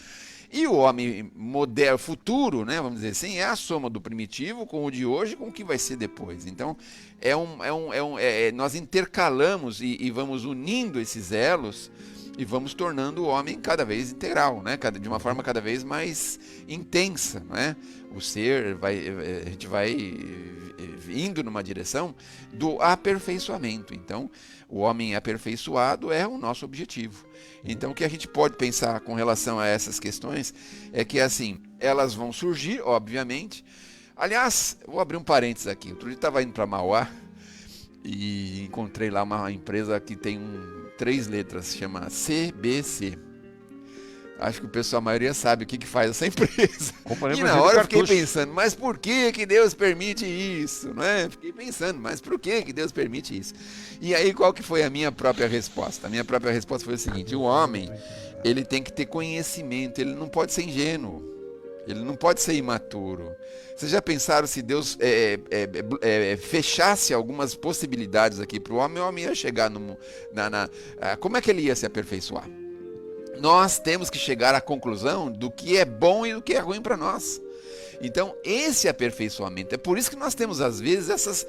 E o homem moderno, futuro, né, vamos dizer assim, é a soma do primitivo com o de hoje com o que vai ser depois. Então, nós intercalamos e vamos unindo esses elos e vamos tornando o homem cada vez integral, né? De uma forma cada vez mais intensa, né? O ser, a gente vai indo numa direção do aperfeiçoamento. Então, o homem aperfeiçoado é o nosso objetivo. Então, o que a gente pode pensar com relação a essas questões é que, assim, elas vão surgir, obviamente. Aliás, eu vou abrir um parênteses aqui. Outro dia eu estava indo para Mauá e encontrei lá uma empresa que tem 3 letras, chama CBC. Acho que o pessoal, a maioria sabe o que faz essa empresa. E na hora eu fiquei pensando, mas por que Deus permite isso? Não é? Fiquei pensando, mas por que Deus permite isso? E aí qual que foi a minha própria resposta? A minha própria resposta foi o seguinte: o homem, ele tem que ter conhecimento, ele não pode ser ingênuo, ele não pode ser imaturo. Vocês já pensaram se Deus fechasse algumas possibilidades aqui para o homem ia chegar como é que ele ia se aperfeiçoar? Nós temos que chegar à conclusão do que é bom e do que é ruim para nós. Então, esse aperfeiçoamento, é por isso que nós temos às vezes essas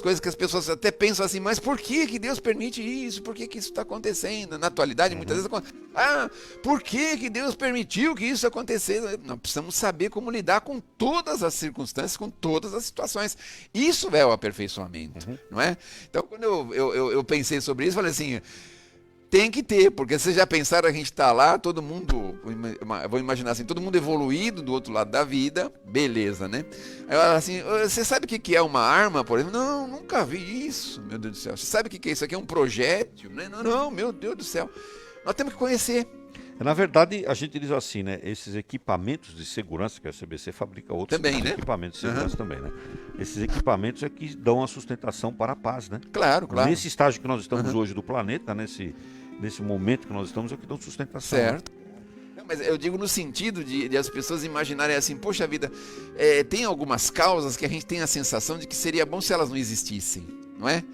coisas que as pessoas até pensam assim, mas por que Deus permite isso? Por que isso está acontecendo? Na atualidade, muitas vezes acontece. Por que Deus permitiu que isso acontecesse? Nós precisamos saber como lidar com todas as circunstâncias, com todas as situações. Isso é o aperfeiçoamento, não é? Então, quando eu pensei sobre isso, falei assim, tem que ter, porque vocês já pensaram, a gente está lá, todo mundo, vou imaginar assim, todo mundo evoluído do outro lado da vida, beleza, né? Aí eu falo assim, você sabe o que é uma arma, por exemplo? Não, nunca vi isso, meu Deus do céu. Você sabe o que é isso aqui? É um projétil? Não, meu Deus do céu. Nós temos que conhecer. Na verdade, a gente diz assim, né? Esses equipamentos de segurança, que a CBC fabrica outros também, né? equipamentos de segurança também, né? Esses equipamentos é que dão a sustentação para a paz, né? Claro. Nesse estágio que nós estamos hoje do planeta, nesse momento que nós estamos, é que dão sustentação. Certo. Não, mas eu digo no sentido de as pessoas imaginarem assim, poxa vida, tem algumas causas que a gente tem a sensação de que seria bom se elas não existissem, não é?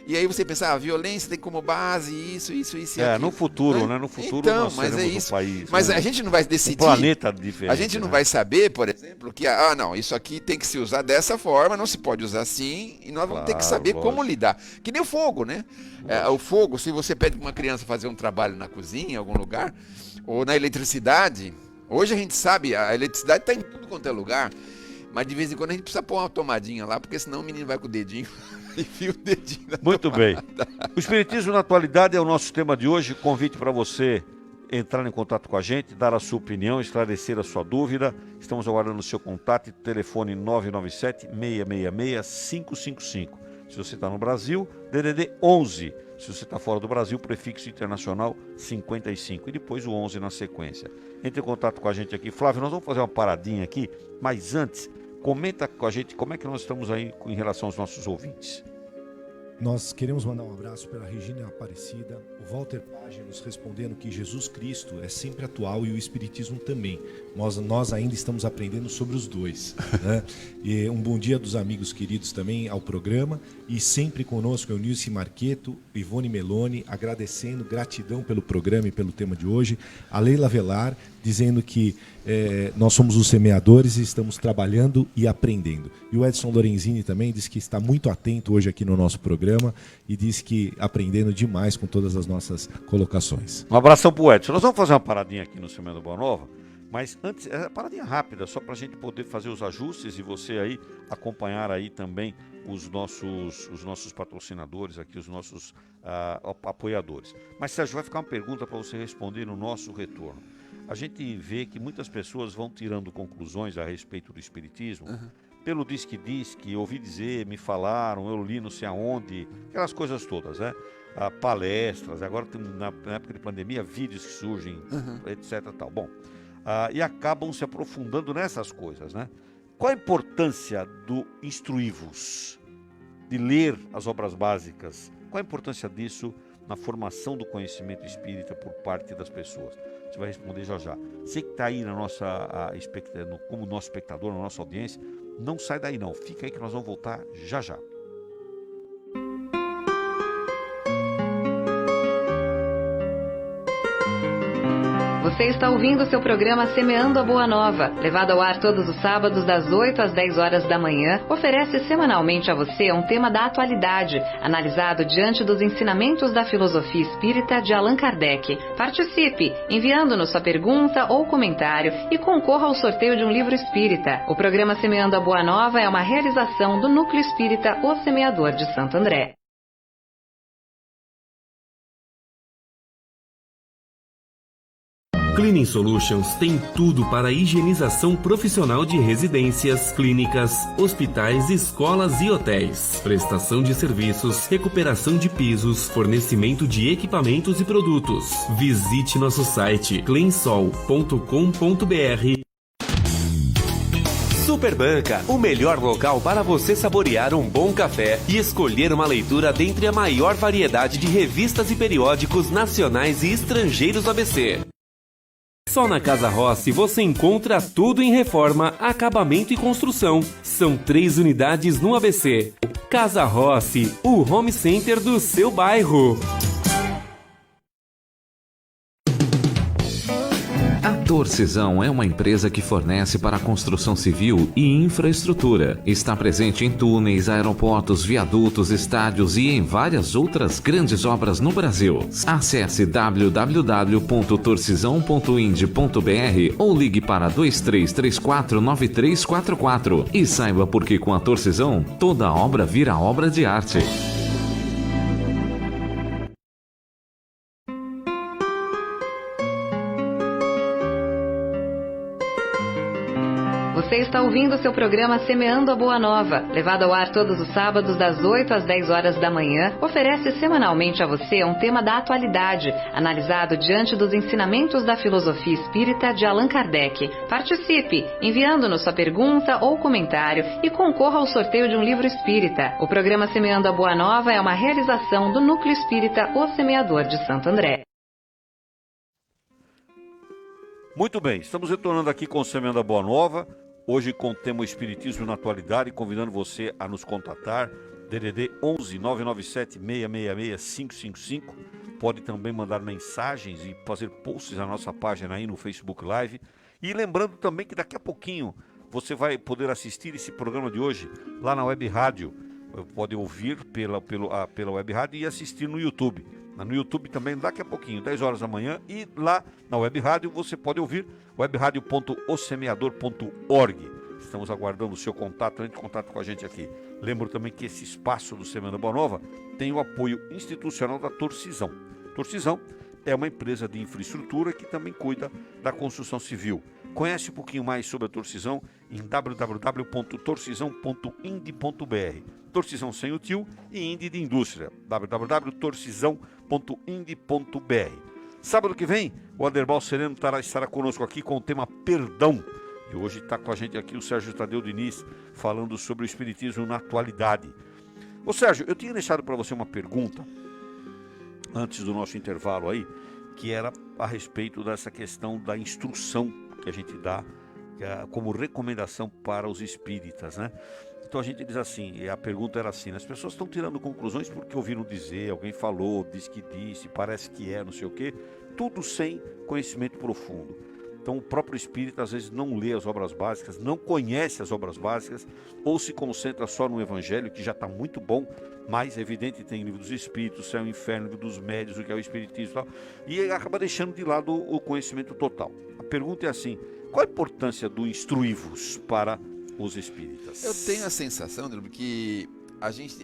E aí você pensa, a violência tem como base isso e aquilo. No futuro, né? No futuro então, nós seremos um país. Mas né? a gente não vai decidir. Um planeta diferente. A gente não vai saber, por exemplo, que não, isso aqui tem que se usar dessa forma, não se pode usar assim, e nós vamos ter que saber como lidar. Que nem o fogo, né? O fogo, se você pede para uma criança fazer um trabalho na cozinha, em algum lugar, ou na eletricidade, hoje a gente sabe, a eletricidade está em tudo quanto é lugar, mas de vez em quando a gente precisa pôr uma tomadinha lá, porque senão o menino vai com o dedinho. Enfia o dedinho na Muito tomada. bem. O Espiritismo na Atualidade é o nosso tema de hoje. Convite para você entrar em contato com a gente, dar a sua opinião, esclarecer a sua dúvida. Estamos aguardando o seu contato. Telefone 997-666-555. Se você está no Brasil, DDD 11. Se você está fora do Brasil, prefixo internacional 55. E depois o 11 na sequência. Entre em contato com a gente aqui. Flávio, nós vamos fazer uma paradinha aqui, mas antes, comenta com a gente como é que nós estamos aí em relação aos nossos ouvintes. Nós queremos mandar um abraço para a Regina Aparecida, o Walter Page nos respondendo que Jesus Cristo é sempre atual e o Espiritismo também. Nós ainda estamos aprendendo sobre os dois. Né? E um bom dia dos amigos queridos também ao programa. E sempre conosco é o Nilce Marqueto, Ivone Meloni, agradecendo, gratidão pelo programa e pelo tema de hoje. A Leila Velar, dizendo que nós somos os semeadores e estamos trabalhando e aprendendo. E o Edson Lorenzini também diz que está muito atento hoje aqui no nosso programa e diz que aprendendo demais com todas as nossas colocações. Um abração pro Edson. Nós vamos fazer uma paradinha aqui no Semana Boa Nova, mas antes, paradinha rápida, só para a gente poder fazer os ajustes e você aí acompanhar aí também os nossos patrocinadores aqui, os nossos apoiadores. Mas, Sérgio, vai ficar uma pergunta para você responder no nosso retorno. A gente vê que muitas pessoas vão tirando conclusões a respeito do Espiritismo, pelo diz que ouvi dizer, me falaram, eu li não sei aonde, aquelas coisas todas, né? Palestras, agora tem, na época de pandemia, vídeos que surgem, etc. Tal. Bom, e acabam se aprofundando nessas coisas, né? Qual a importância do instruí-vos, de ler as obras básicas? Qual a importância disso na formação do conhecimento espírita por parte das pessoas? Você vai responder já já. Você que está aí na como nosso espectador, na nossa audiência, não sai daí não. Fica aí que nós vamos voltar já já. Você está ouvindo o seu programa Semeando a Boa Nova, levado ao ar todos os sábados das 8 às 10 horas da manhã, oferece semanalmente a você um tema da atualidade, analisado diante dos ensinamentos da filosofia espírita de Allan Kardec. Participe, enviando-nos sua pergunta ou comentário e concorra ao sorteio de um livro espírita. O programa Semeando a Boa Nova é uma realização do Núcleo Espírita O Semeador de Santo André. Cleaning Solutions tem tudo para a higienização profissional de residências, clínicas, hospitais, escolas e hotéis. Prestação de serviços, recuperação de pisos, fornecimento de equipamentos e produtos. Visite nosso site cleansol.com.br. Superbanca, o melhor local para você saborear um bom café e escolher uma leitura dentre a maior variedade de revistas e periódicos nacionais e estrangeiros do ABC. Só na Casa Rossi você encontra tudo em reforma, acabamento e construção. São 3 unidades no ABC. Casa Rossi, o home center do seu bairro. A Torcisão é uma empresa que fornece para a construção civil e infraestrutura. Está presente em túneis, aeroportos, viadutos, estádios e em várias outras grandes obras no Brasil. Acesse www.torcisão.ind.br ou ligue para 2334-9344 e saiba por que com a Torcisão toda obra vira obra de arte. Você está ouvindo o seu programa Semeando a Boa Nova, levado ao ar todos os sábados das 8 às 10 horas da manhã, oferece semanalmente a você um tema da atualidade, analisado diante dos ensinamentos da filosofia espírita de Allan Kardec. Participe, enviando-nos sua pergunta ou comentário e concorra ao sorteio de um livro espírita. O programa Semeando a Boa Nova é uma realização do Núcleo Espírita O Semeador de Santo André. Muito bem, estamos retornando aqui com o Semeando a Boa Nova, hoje com o tema Espiritismo na Atualidade, convidando você a nos contatar, DDD 11 997 666 555, pode também mandar mensagens e fazer posts na nossa página aí no Facebook Live, e lembrando também que daqui a pouquinho você vai poder assistir esse programa de hoje lá na Web Rádio, pode ouvir pela Web Rádio e assistir no YouTube. No YouTube também daqui a pouquinho, 10 horas da manhã, e lá na Web Rádio você pode ouvir webradio.osemeador.org. Estamos aguardando o seu contato, entre em contato com a gente aqui. Lembro também que esse espaço do Semeando a Boa Nova tem o apoio institucional da Torcisão. Torcisão é uma empresa de infraestrutura que também cuida da construção civil. Conhece um pouquinho mais sobre a Torcisão em www.torcisão.ind.br. Torcisão sem o tio e Indy de Indústria, www.torcisão.ind.br. Sábado que vem, o Aderbal Sereno estará conosco aqui com o tema Perdão. E hoje está com a gente aqui o Sérgio Tadeu Diniz, falando sobre o Espiritismo na atualidade. Ô Sérgio, eu tinha deixado para você uma pergunta, antes do nosso intervalo aí, que era a respeito dessa questão da instrução que a gente dá como recomendação para os espíritas, né? Então a gente diz assim, e a pergunta era assim, as pessoas estão tirando conclusões porque ouviram dizer, alguém falou, disse que disse, parece que é, não sei o quê, tudo sem conhecimento profundo. Então o próprio espírita às vezes não lê as obras básicas, não conhece as obras básicas, ou se concentra só no evangelho, que já está muito bom, mas é evidente tem livro dos espíritos, céu e inferno, livro dos médios, o que é o espiritismo e tal, e acaba deixando de lado o conhecimento total. A pergunta é assim, qual a importância do instruí-vos para os espíritas? Eu tenho a sensação, que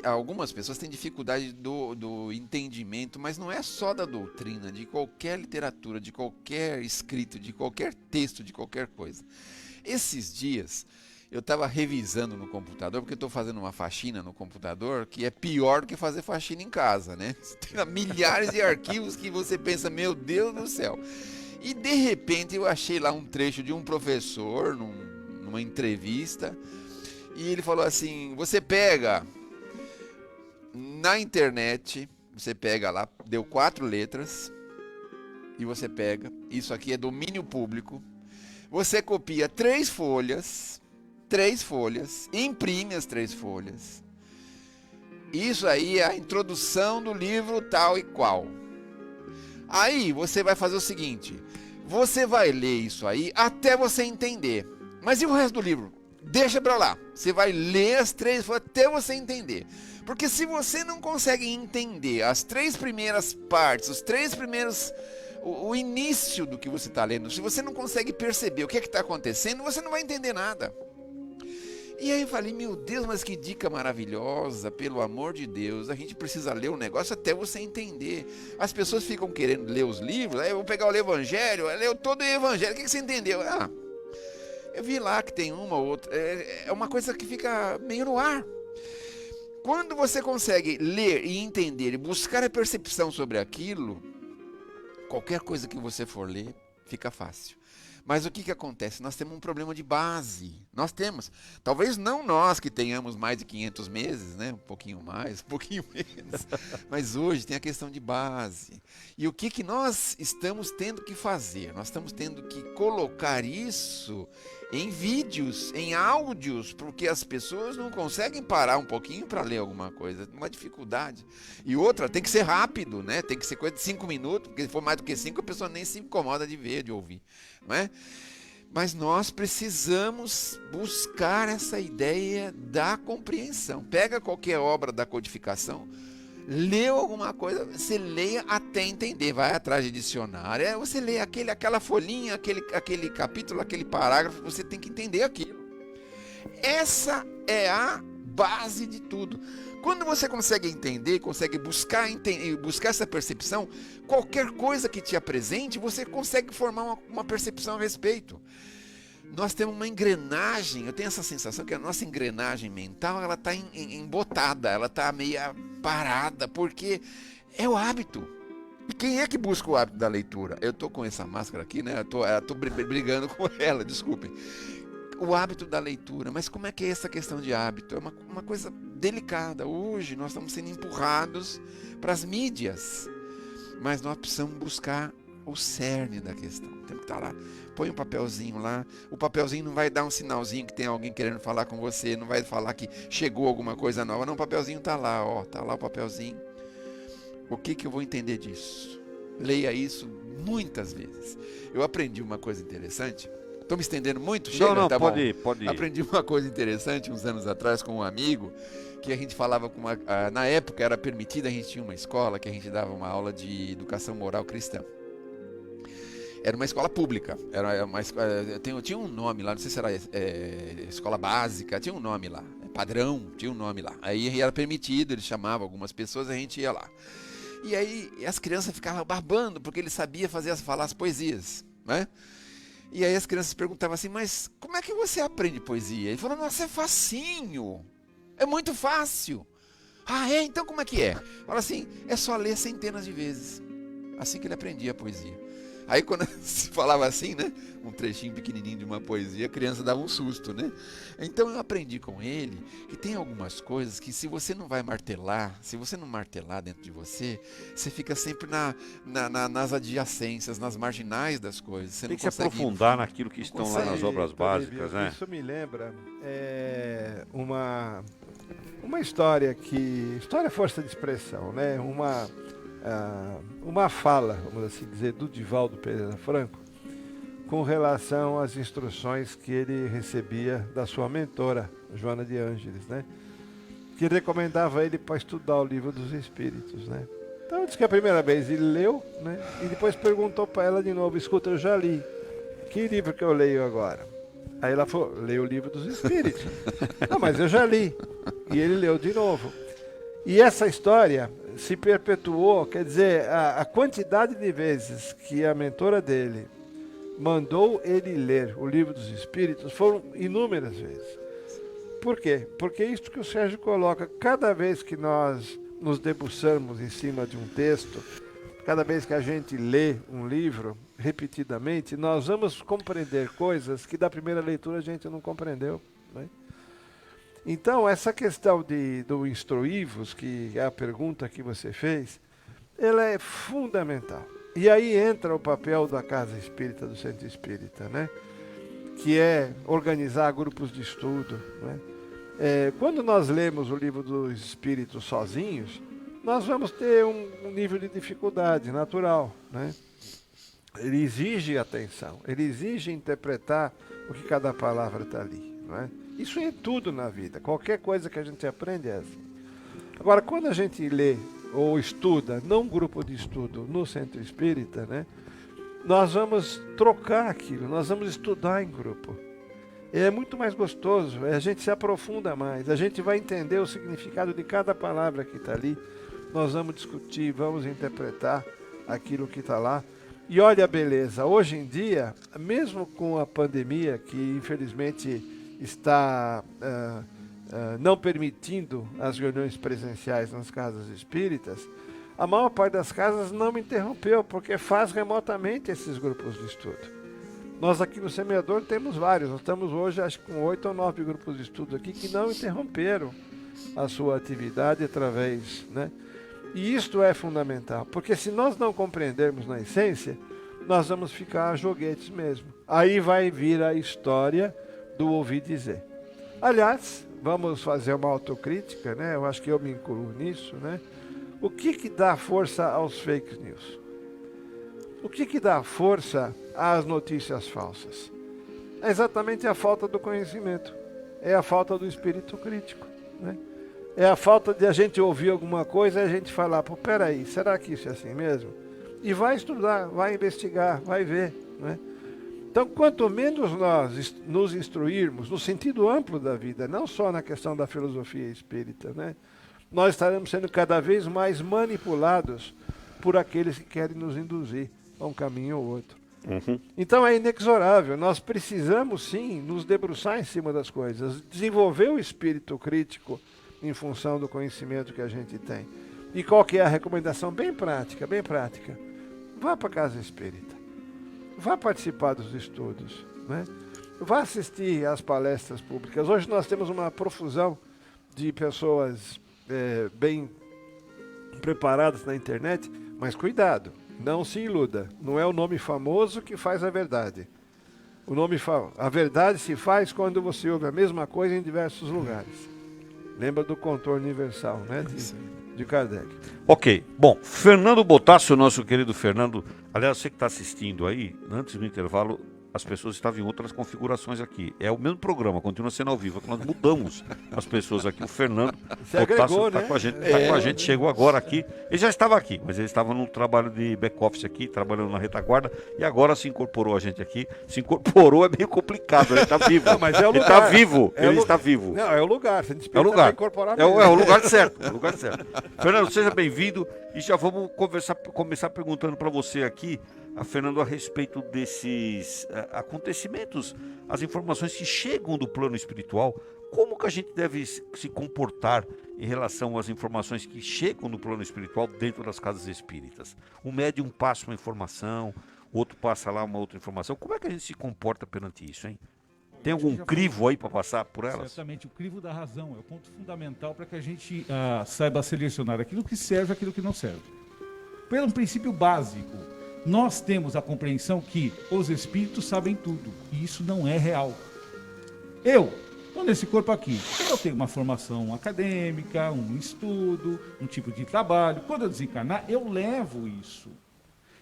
algumas pessoas têm dificuldade do entendimento, mas não é só da doutrina, de qualquer literatura, de qualquer escrito, de qualquer texto, de qualquer coisa. Esses dias eu estava revisando no computador, porque eu estou fazendo uma faxina no computador que é pior do que fazer faxina em casa, né? Você tem milhares de arquivos que você pensa, meu Deus do céu. E de repente eu achei lá um trecho de um professor numa entrevista, e ele falou assim, você pega na internet, você pega lá, deu 4 letras, e você pega, isso aqui é domínio público, você copia 3 folhas, imprime as 3 folhas, isso aí é a introdução do livro tal e qual. Aí você vai fazer o seguinte, você vai ler isso aí até você entender, mas e o resto do livro? Deixa pra lá, você vai ler as 3 folhas até você entender. Porque se você não consegue entender as 3 primeiras partes, os 3 primeiros, o início do que você está lendo, se você não consegue perceber o que está acontecendo, você não vai entender nada. E aí eu falei, meu Deus, mas que dica maravilhosa, pelo amor de Deus, a gente precisa ler o negócio até você entender. As pessoas ficam querendo ler os livros, aí eu vou pegar o Evangelho, eu leio todo o Evangelho, o que você entendeu? Ah, eu vi lá que tem uma ou outra, é uma coisa que fica meio no ar. Quando você consegue ler e entender e buscar a percepção sobre aquilo, qualquer coisa que você for ler, fica fácil. Mas o que acontece? Nós temos um problema de base. Nós temos. Talvez não nós que tenhamos mais de 500 meses, né? Um pouquinho mais, um pouquinho menos. Mas hoje tem a questão de base. E o que nós estamos tendo que fazer? Nós estamos tendo que colocar isso em vídeos, em áudios, porque as pessoas não conseguem parar um pouquinho para ler alguma coisa. Uma dificuldade. E outra, tem que ser rápido, né? Tem que ser coisa de 5 minutos, porque se for mais do que 5, a pessoa nem se incomoda de ver, de ouvir. Não é? Mas nós precisamos buscar essa ideia da compreensão. Pega qualquer obra da codificação, leu alguma coisa, você leia até entender, vai atrás de dicionário, você lê aquela folhinha, aquele capítulo, aquele parágrafo, você tem que entender aquilo. Essa é a base de tudo. Quando você consegue entender, consegue buscar essa percepção, qualquer coisa que te apresente, você consegue formar uma percepção a respeito. Nós temos uma engrenagem, eu tenho essa sensação que a nossa engrenagem mental, ela está embotada, ela está meio parada, porque é o hábito. E quem é que busca o hábito da leitura? Eu estou com essa máscara aqui, né? Eu tô brigando com ela, desculpem. O hábito da leitura, mas como é que é essa questão de hábito? É uma coisa delicada. Hoje nós estamos sendo empurrados para as mídias, mas nós precisamos buscar o cerne da questão. Temos que estar lá, põe um papelzinho lá, o papelzinho não vai dar um sinalzinho que tem alguém querendo falar com você, não vai falar que chegou alguma coisa nova, não, o papelzinho está lá, ó, está lá o papelzinho. O que eu vou entender disso? Leia isso muitas vezes. Eu aprendi uma coisa interessante. Estou me estendendo muito? Chega? Não, tá pode bom. ir. Aprendi uma coisa interessante uns anos atrás com um amigo, que a gente falava com na época era permitido, a gente tinha uma escola que a gente dava uma aula de educação moral cristã. Era uma escola pública, tinha um nome lá, não sei se era escola básica, tinha um nome lá, padrão, tinha um nome lá. Aí era permitido, eles chamavam algumas pessoas, a gente ia lá. E aí as crianças ficavam babando, porque ele sabia falar as poesias, né? E aí as crianças perguntavam assim, mas como é que você aprende poesia? Ele falou, nossa, é facinho, é muito fácil. Ah, é? Então como é que é? Fala assim, é só ler centenas de vezes. Assim que ele aprendia a poesia. Aí quando se falava assim, né, um trechinho pequenininho de uma poesia, a criança dava um susto, né? Então eu aprendi com ele que tem algumas coisas que se você não vai martelar, se você não martelar dentro de você, você fica sempre nas adjacências, nas marginais das coisas. Você Tem não que se aprofundar naquilo que estão lá nas obras básicas, né? Isso me lembra uma história história é força de expressão, né? Uma fala, vamos assim dizer, do Divaldo Pereira Franco com relação às instruções que ele recebia da sua mentora, Joana de Ângeles, né? Que recomendava ele para estudar o Livro dos Espíritos, né? Então disse que a primeira vez ele leu, né? E depois perguntou para ela de novo, escuta, eu já li, que livro que eu leio agora? Aí ela falou, leia o Livro dos Espíritos. Não, mas eu já li. E ele leu de novo. E essa história se perpetuou, quer dizer, a quantidade de vezes que a mentora dele mandou ele ler o Livro dos Espíritos foram inúmeras vezes. Por quê? Porque é isso que o Sérgio coloca, cada vez que nós nos debruçamos em cima de um texto, cada vez que a gente lê um livro repetidamente, nós vamos compreender coisas que da primeira leitura a gente não compreendeu, né? Então, essa questão do instruí-vos, que é a pergunta que você fez, ela é fundamental. E aí entra o papel da Casa Espírita, do Centro Espírita, né? Que é organizar grupos de estudo, né? Quando nós lemos o Livro dos Espíritos sozinhos, nós vamos ter um nível de dificuldade natural, né? Ele exige atenção, ele exige interpretar o que cada palavra está ali, não é? Isso é tudo na vida, qualquer coisa que a gente aprende é assim. Agora, quando a gente lê ou estuda, num grupo de estudo no Centro Espírita, né, nós vamos trocar aquilo, nós vamos estudar em grupo. É muito mais gostoso, a gente se aprofunda mais, a gente vai entender o significado de cada palavra que está ali, nós vamos discutir, vamos interpretar aquilo que está lá. E olha a beleza, hoje em dia, mesmo com a pandemia, que infelizmente está não permitindo as reuniões presenciais nas casas espíritas, a maior parte das casas não me interrompeu, porque faz remotamente esses grupos de estudo. Nós aqui no Semeador temos vários, nós estamos hoje acho que com 8 ou 9 grupos de estudo aqui que não interromperam a sua atividade através, né? E isto é fundamental, porque se nós não compreendermos na essência, nós vamos ficar joguetes mesmo. Aí vai vir a história do ouvir dizer. Aliás, vamos fazer uma autocrítica, né? Eu acho que eu me incluo nisso, né? O que dá força aos fake news? O que dá força às notícias falsas? É exatamente a falta do conhecimento. É a falta do espírito crítico, né? É a falta de a gente ouvir alguma coisa e a gente falar, pô, peraí, será que isso é assim mesmo? E vai estudar, vai investigar, vai ver, né? Então, quanto menos nós nos instruirmos no sentido amplo da vida, não só na questão da filosofia espírita, né? Nós estaremos sendo cada vez mais manipulados por aqueles que querem nos induzir a um caminho ou outro. Então é inexorável, nós precisamos sim nos debruçar em cima das coisas, desenvolver o espírito crítico em função do conhecimento que a gente tem. E qual que é a recomendação? Bem prática, bem prática. Vá para a casa espírita, vá participar dos estudos, né? Vá assistir às palestras públicas. Hoje nós temos uma profusão de pessoas bem preparadas na internet, mas cuidado, não se iluda, não é o nome famoso que faz a verdade. A verdade se faz quando você ouve a mesma coisa em diversos lugares. Lembra do contorno universal, né, de Kardec. Ok, bom, Fernando Botassi, o nosso querido Fernando, aliás, você que está assistindo aí, antes do intervalo, as pessoas estavam em outras configurações aqui. É o mesmo programa, continua sendo ao vivo, nós mudamos as pessoas aqui. O Fernando Botassi está com a gente, chegou agora aqui. Ele já estava aqui, mas ele estava num trabalho de back-office aqui, trabalhando na retaguarda, e agora se incorporou a gente aqui. Se incorporou é meio complicado, ele está vivo. Não, mas é o lugar. Ele está vivo, ele está vivo. Não, é o lugar, você é o lugar. Incorporar é o lugar certo, é o lugar certo. Fernando, seja bem-vindo e já vamos começar perguntando para você aqui, Fernando, a respeito desses acontecimentos, as informações que chegam do plano espiritual, como que a gente deve se comportar em relação às informações que chegam no plano espiritual dentro das casas espíritas? Um médium passa uma informação, outro passa lá uma outra informação. Como é que a gente se comporta perante isso, hein? Tem algum crivo aí para passar por elas? Certamente, o crivo da razão é o ponto fundamental para que a gente saiba selecionar aquilo que serve e aquilo que não serve. Pelo princípio básico, nós temos a compreensão que os espíritos sabem tudo, e isso não é real. Eu estou nesse corpo aqui, eu tenho uma formação acadêmica, um estudo, um tipo de trabalho. Quando eu desencarnar, eu levo isso.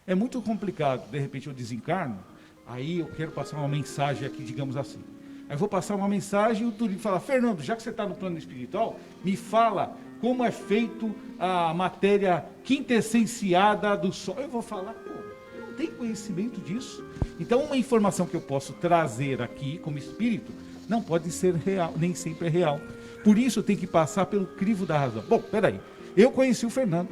É muito complicado, de repente eu desencarno, aí eu quero passar uma mensagem aqui, digamos assim. Aí eu vou passar uma mensagem e o Turim fala, Fernando, já que você está no plano espiritual, me fala como é feito a matéria quintessenciada do Sol. Eu vou falar, pô, eu não tenho conhecimento disso. Então uma informação que eu posso trazer aqui como espírito não pode ser real, nem sempre é real. Por isso tem que passar pelo crivo da razão. Bom, peraí, eu conheci o Fernando.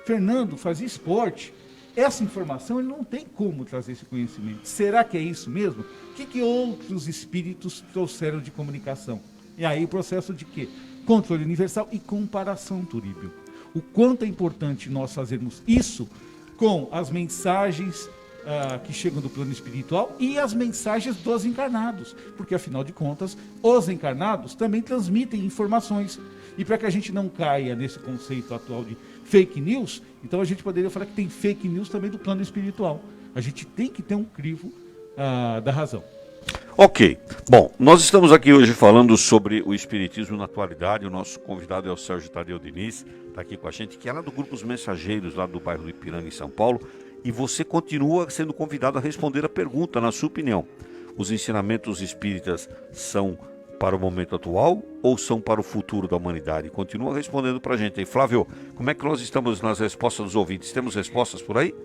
Fernando fazia esporte. Essa informação ele não tem como trazer esse conhecimento. Será que é isso mesmo? O que outros espíritos trouxeram de comunicação? E aí o processo de quê? Controle universal e comparação, Turíbio. O quanto é importante nós fazermos isso com as mensagens que chegam do plano espiritual e as mensagens dos encarnados. Porque, afinal de contas, os encarnados também transmitem informações. E para que a gente não caia nesse conceito atual de fake news, então a gente poderia falar que tem fake news também do plano espiritual. A gente tem que ter um crivo da razão. Ok. Bom, nós estamos aqui hoje falando sobre o Espiritismo na atualidade. O nosso convidado é o Sérgio Tadeu Diniz, está aqui com a gente, que é lá do Grupo Os Mensageiros, lá do bairro do Ipiranga, em São Paulo. E você continua sendo convidado a responder a pergunta, na sua opinião. Os ensinamentos espíritas são para o momento atual ou são para o futuro da humanidade? Continua respondendo para a gente aí. Flávio, como é que nós estamos nas respostas dos ouvintes? Temos respostas por aí?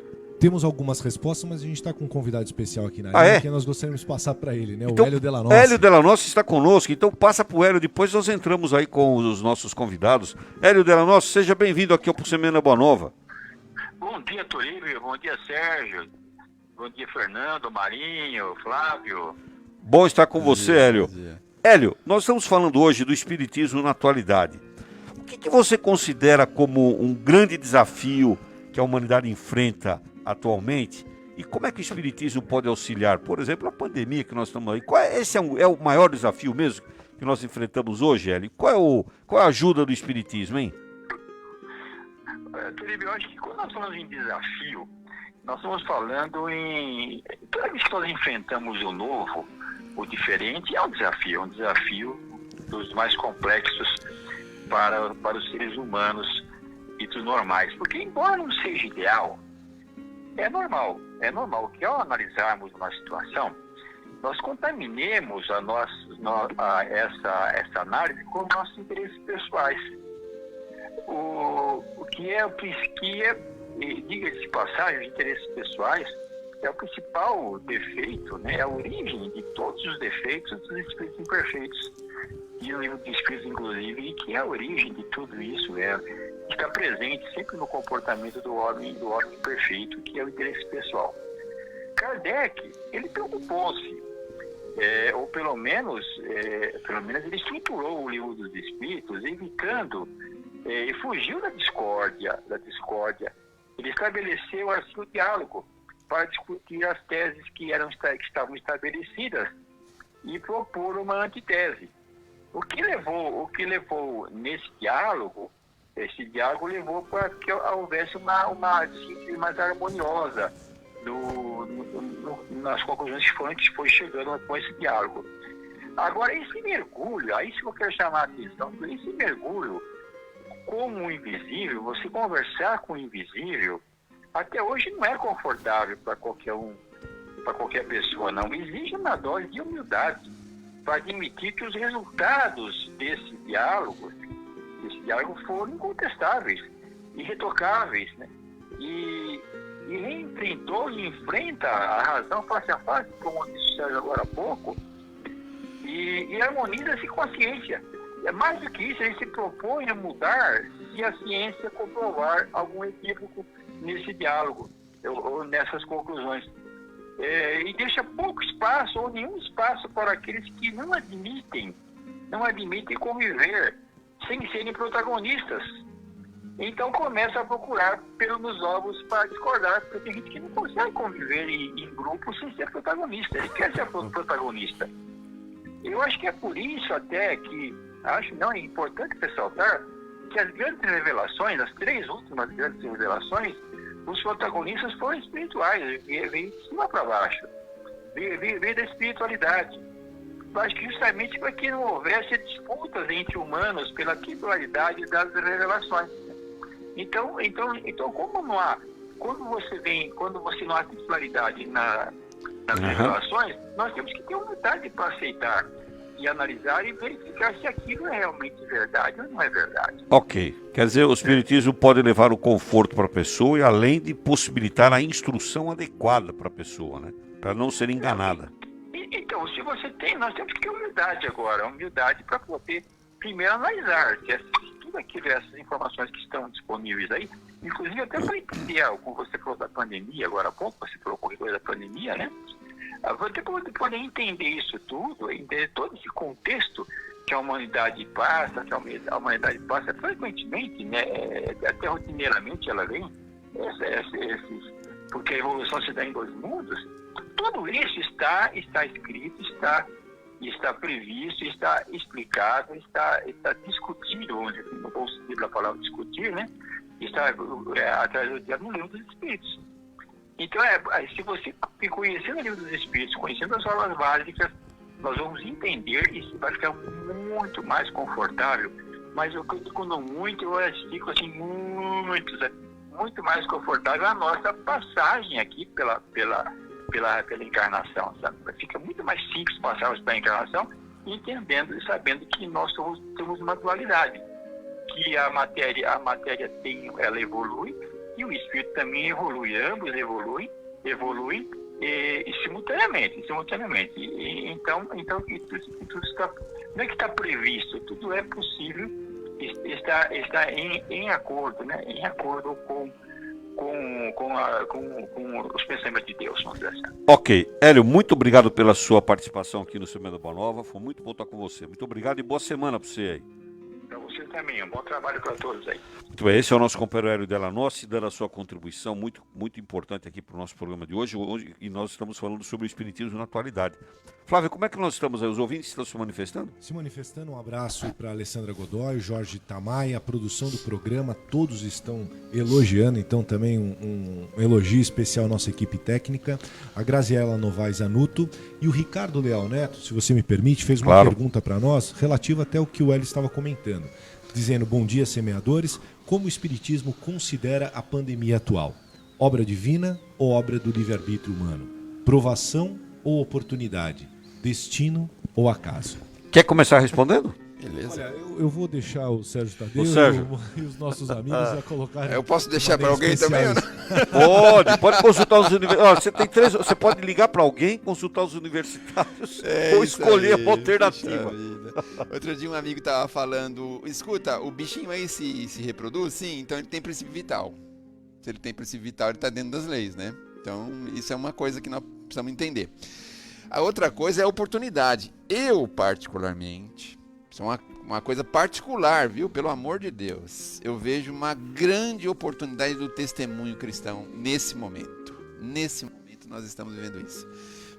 temos algumas respostas, mas a gente está com um convidado especial aqui na Ah, linha é? que nós gostaríamos de passar para ele, né? Então, O Hélio Delanossi. Hélio Delanossi está conosco, então passa para o Hélio, depois nós entramos aí com os nossos convidados. Hélio Delanossi, seja bem-vindo aqui ao Semana Boa Nova. Bom dia, Turíbio. Bom dia, Sérgio. Bom dia, Fernando, Marinho, Flávio. Bom estar com você, Hélio. Bom dia. Hélio, nós estamos falando hoje do espiritismo na atualidade. O que você considera como um grande desafio que a humanidade enfrenta atualmente? E como é que o espiritismo pode auxiliar? Por exemplo, a pandemia que nós estamos aí. Esse é o maior desafio mesmo que nós enfrentamos hoje, Hélio? Qual é a ajuda do espiritismo, hein? Turíbio, eu acho que quando nós falamos em desafio, nós estamos falando em... Toda vez que nós enfrentamos o novo, o diferente, é um desafio dos mais complexos para os seres humanos e dos normais. Porque, embora não seja ideal, é normal que ao analisarmos uma situação, nós contaminemos essa análise com nossos interesses pessoais. O que é, diga-se de passagem, os interesses pessoais é o principal defeito, né? É a origem de todos os defeitos dos espíritos imperfeitos. E o livro dos espíritos, inclusive, que é a origem de tudo isso, está presente sempre no comportamento do homem imperfeito, que é o interesse pessoal. Kardec, ele preocupou-se, ou pelo menos ele estruturou o livro dos espíritos, evitando e fugiu da discórdia. Ele estabeleceu assim o diálogo para discutir as teses que estavam estabelecidas e propor uma antitese. O que levou nesse diálogo, esse diálogo levou para que houvesse uma síntese mais harmoniosa nas conclusões que foi chegando com esse diálogo. Agora, esse mergulho, aí se eu quero chamar a atenção, esse mergulho como o invisível, você conversar com o invisível, até hoje não é confortável para qualquer pessoa, não. Exige uma dose de humildade para admitir que os resultados desse diálogo foram incontestáveis, irretocáveis, né? E enfrentou e enfrenta a razão face a face, como disse agora há pouco, e harmoniza-se com a ciência. É mais do que isso, ele se propõe a mudar se a ciência comprovar algum equívoco nesse diálogo ou nessas conclusões. E deixa pouco espaço ou nenhum espaço para aqueles que não admitem conviver sem serem protagonistas. Então começa a procurar pelos ovos para discordar, porque tem gente que não consegue conviver em grupo sem ser protagonista. Ele quer ser protagonista. Eu acho que é por isso até que é importante ressaltar que as grandes revelações, as 3 últimas grandes revelações, os protagonistas foram espirituais, veio de cima para baixo, veio da espiritualidade. Eu acho que justamente para que não houvesse disputas entre humanos pela titularidade das revelações. Então como não há, quando você não há titularidade nas revelações, nós temos que ter humildade para aceitar e analisar e verificar se aquilo é realmente verdade ou não é verdade. Ok. Quer dizer, o espiritismo pode levar o conforto para a pessoa e além de possibilitar a instrução adequada para a pessoa, né? Para não ser enganada. Então, se você tem, nós temos que ter humildade agora, para poder primeiro analisar se tudo aquilo, essas informações que estão disponíveis aí, inclusive até para entender, como você falou da pandemia, agora há pouco, você falou qualquer coisa da pandemia, né? Você poder entender isso tudo, entender todo esse contexto que a humanidade passa, frequentemente, né, até rotineiramente ela vem, porque a evolução se dá em 2 mundos, tudo isso está escrito, está previsto, está explicado, está discutido, no bom sentido da palavra discutir, né? Está atrás do diálogo no livro dos espíritos. Então, se você conhecendo o livro dos espíritos, conhecendo as aulas básicas, nós vamos entender e vai ficar muito mais confortável. Mas eu digo não muito, eu fico assim, muito mais confortável a nossa passagem aqui pela encarnação, sabe? Fica muito mais simples passarmos pela encarnação, entendendo e sabendo que nós temos uma dualidade, que a matéria ela evolui, e o espírito também evolui, ambos evoluem e simultaneamente. Então tudo está, não é que está previsto, tudo é possível, está em acordo, né? Em acordo com os pensamentos de Deus, vamos dizer assim. Ok. Hélio, muito obrigado pela sua participação aqui no Semana Boa Nova. Foi muito bom estar com você. Muito obrigado e boa semana para você aí. Para você também, um bom trabalho para todos aí. Muito bem, esse é o nosso companheiro Hélio Delanossi, dando a sua contribuição muito, muito importante aqui para o nosso programa de hoje, e nós estamos falando sobre o espiritismo na atualidade. Flávio, como é que nós estamos aí? Os ouvintes estão se manifestando? Se manifestando, um abraço para Alessandra Godoy, Jorge Tamay, a produção do programa, todos estão elogiando, então também um elogio especial à nossa equipe técnica, a Graziela Novaes Anuto e o Ricardo Leal Neto, se você me permite, fez uma pergunta para nós, relativa até ao que o Hélio estava comentando, dizendo: bom dia, semeadores, como o espiritismo considera a pandemia atual? Obra divina ou obra do livre-arbítrio humano? Provação ou oportunidade? Destino ou acaso? Quer começar respondendo? Beleza. Olha, eu vou deixar o Sérgio Tadeu e os nossos amigos a colocarem. Eu posso deixar para alguém também? Ou não? Pode consultar os universitários. Você pode ligar para alguém, consultar os universitários ou escolher a alternativa. Outro dia um amigo estava falando: escuta, o bichinho aí se reproduz? Sim, então ele tem princípio vital. Se ele tem princípio vital, ele está dentro das leis, né? Então isso é uma coisa que nós precisamos entender. A outra coisa é a oportunidade. Eu, particularmente, isso é uma coisa particular, viu? Pelo amor de Deus, eu vejo uma grande oportunidade do testemunho cristão nesse momento. Nesse momento nós estamos vivendo isso.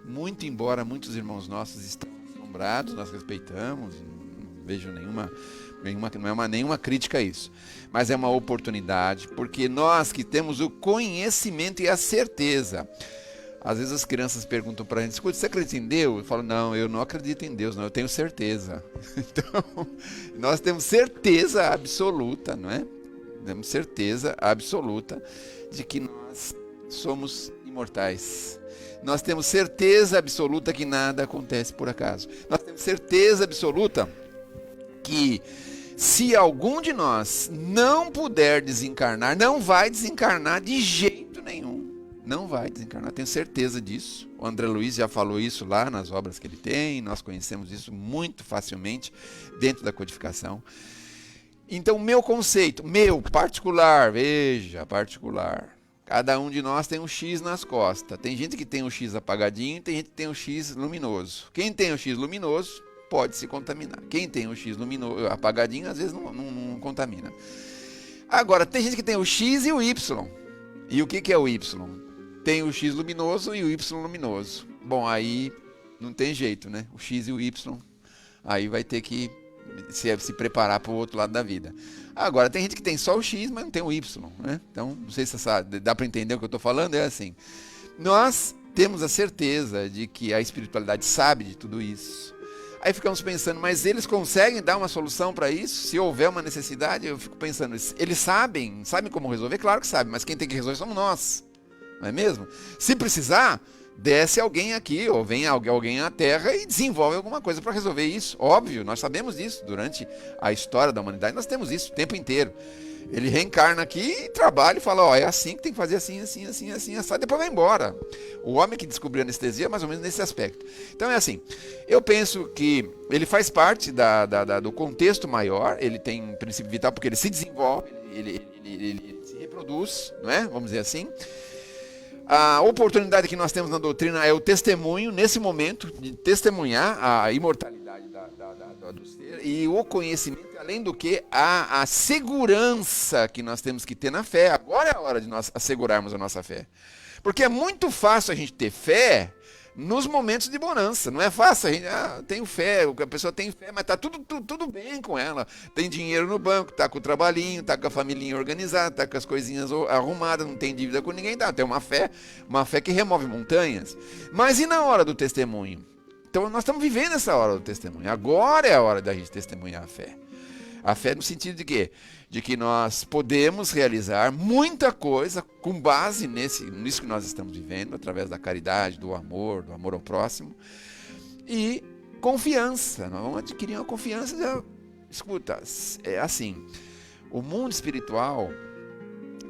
Muito embora muitos irmãos nossos estão assombrados, nós respeitamos, não vejo nenhuma crítica a isso. Mas é uma oportunidade, porque nós que temos o conhecimento e a certeza. Às vezes as crianças perguntam para a gente: escuta, você acredita em Deus? Eu falo: não, eu não acredito em Deus, não, eu tenho certeza. Então, nós temos certeza absoluta, não é? Temos certeza absoluta de que nós somos imortais. Nós temos certeza absoluta que nada acontece por acaso. Nós temos certeza absoluta que se algum de nós não puder desencarnar, não vai desencarnar de jeito nenhum. Não vai desencarnar, tenho certeza disso. O André Luiz já falou isso lá nas obras que ele tem, nós conhecemos isso muito facilmente dentro da codificação. Então, meu conceito, particular, particular. Cada um de nós tem um X nas costas. Tem gente que tem um X apagadinho, tem gente que tem um X luminoso. Quem tem o X luminoso pode se contaminar. Quem tem o X apagadinho, às vezes não contamina. Agora, tem gente que tem o X e o Y. E o que é o Y? Tem o X luminoso e o Y luminoso. Bom, aí não tem jeito, né? O X e o Y, aí vai ter que se preparar para o outro lado da vida. Agora, tem gente que tem só o X, mas não tem o Y, né? Então, não sei se dá para entender o que eu estou falando, é assim. Nós temos a certeza de que a espiritualidade sabe de tudo isso. Aí ficamos pensando, mas eles conseguem dar uma solução para isso? Se houver uma necessidade, eu fico pensando, eles sabem como resolver? Claro que sabem, mas quem tem que resolver somos nós. Não é mesmo? Se precisar, desce alguém aqui, ou vem alguém à Terra e desenvolve alguma coisa para resolver isso. Óbvio, nós sabemos disso. Durante a história da humanidade, nós temos isso o tempo inteiro. Ele reencarna aqui e trabalha e fala: é assim que tem que fazer, assim, depois vai embora. O homem que descobriu a anestesia é mais ou menos nesse aspecto. Então é assim, eu penso que ele faz parte do contexto maior, ele tem princípio vital porque ele se desenvolve, ele se reproduz, não é? Vamos dizer assim. A oportunidade que nós temos na doutrina é o testemunho, nesse momento, de testemunhar a imortalidade do ser e o conhecimento, além do que a segurança que nós temos que ter na fé. Agora é a hora de nós assegurarmos a nossa fé. Porque é muito fácil a gente ter fé nos momentos de bonança. Não é fácil, a gente tenho fé, a pessoa tem fé, mas está tudo bem com ela. Tem dinheiro no banco, está com o trabalhinho, está com a familhinha organizada, está com as coisinhas arrumadas, não tem dívida com ninguém, tem uma fé que remove montanhas. Mas e na hora do testemunho? Então nós estamos vivendo essa hora do testemunho. Agora é a hora da gente testemunhar a fé. A fé no sentido de quê? De que nós podemos realizar muita coisa com base nisso que nós estamos vivendo, através da caridade, do amor ao próximo. E confiança. Nós vamos adquirir uma confiança. Escuta, é assim, o mundo espiritual,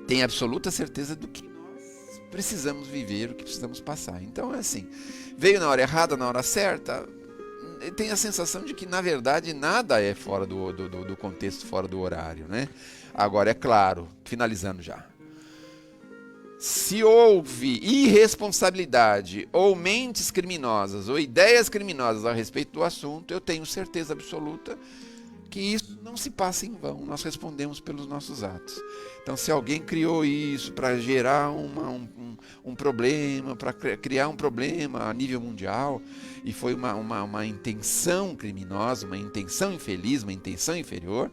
tem absoluta certeza do que nós precisamos viver, o que precisamos passar. Então é assim, veio na hora errada, na hora certa, tem a sensação de que, na verdade, nada é fora do contexto, fora do horário, né? Agora, é claro, finalizando já, se houve irresponsabilidade ou mentes criminosas ou ideias criminosas a respeito do assunto, eu tenho certeza absoluta que isso não se passa em vão, nós respondemos pelos nossos atos. Então, se alguém criou isso para gerar um problema, para criar um problema a nível mundial, e foi uma intenção criminosa, uma intenção infeliz, uma intenção inferior,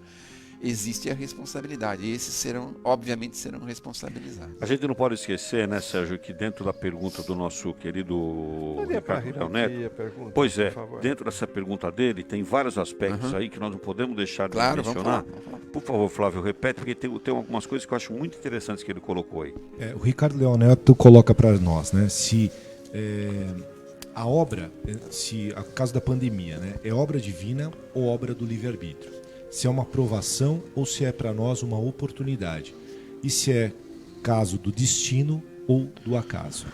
existe a responsabilidade. E esses obviamente serão responsabilizados. A gente não pode esquecer, né, Sérgio, que dentro da pergunta do nosso querido Ricardo Leão Neto, pois é, dentro dessa pergunta dele, tem vários aspectos aí que nós não podemos deixar de mencionar. Vamos falar. Por favor, Flávio, repete, porque tem algumas coisas que eu acho muito interessantes que ele colocou aí. O Ricardo Leão Neto coloca para nós, né, se a obra, se a caso da pandemia, né, é obra divina ou obra do livre-arbítrio. Se é uma provação ou se é para nós uma oportunidade. E se é caso do destino ou do acaso.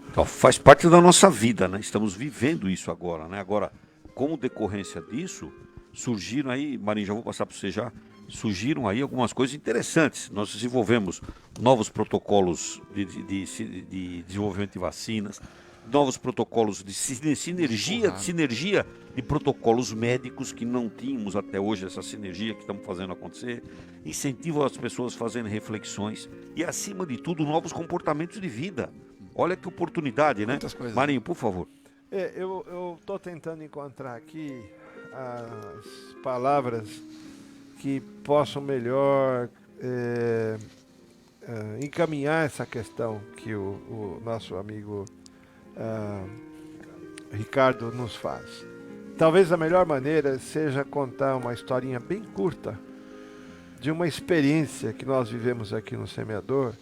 Então, faz parte da nossa vida, né? Estamos vivendo isso agora, né? Agora, como decorrência disso, surgiram aí, Marinho, já vou passar para você já, surgiram aí algumas coisas interessantes. Nós desenvolvemos novos protocolos de desenvolvimento de vacinas, novos protocolos de sinergia de protocolos médicos que não tínhamos até hoje, essa sinergia que estamos fazendo acontecer, incentivo as pessoas a fazerem reflexões e, acima de tudo, novos comportamentos de vida. Olha que oportunidade, né? Marinho, por favor. Eu estou tentando encontrar aqui as palavras que possam melhor encaminhar essa questão que o nosso amigo Ricardo nos faz. Talvez a melhor maneira seja contar uma historinha bem curta de uma experiência que nós vivemos aqui no Semeador,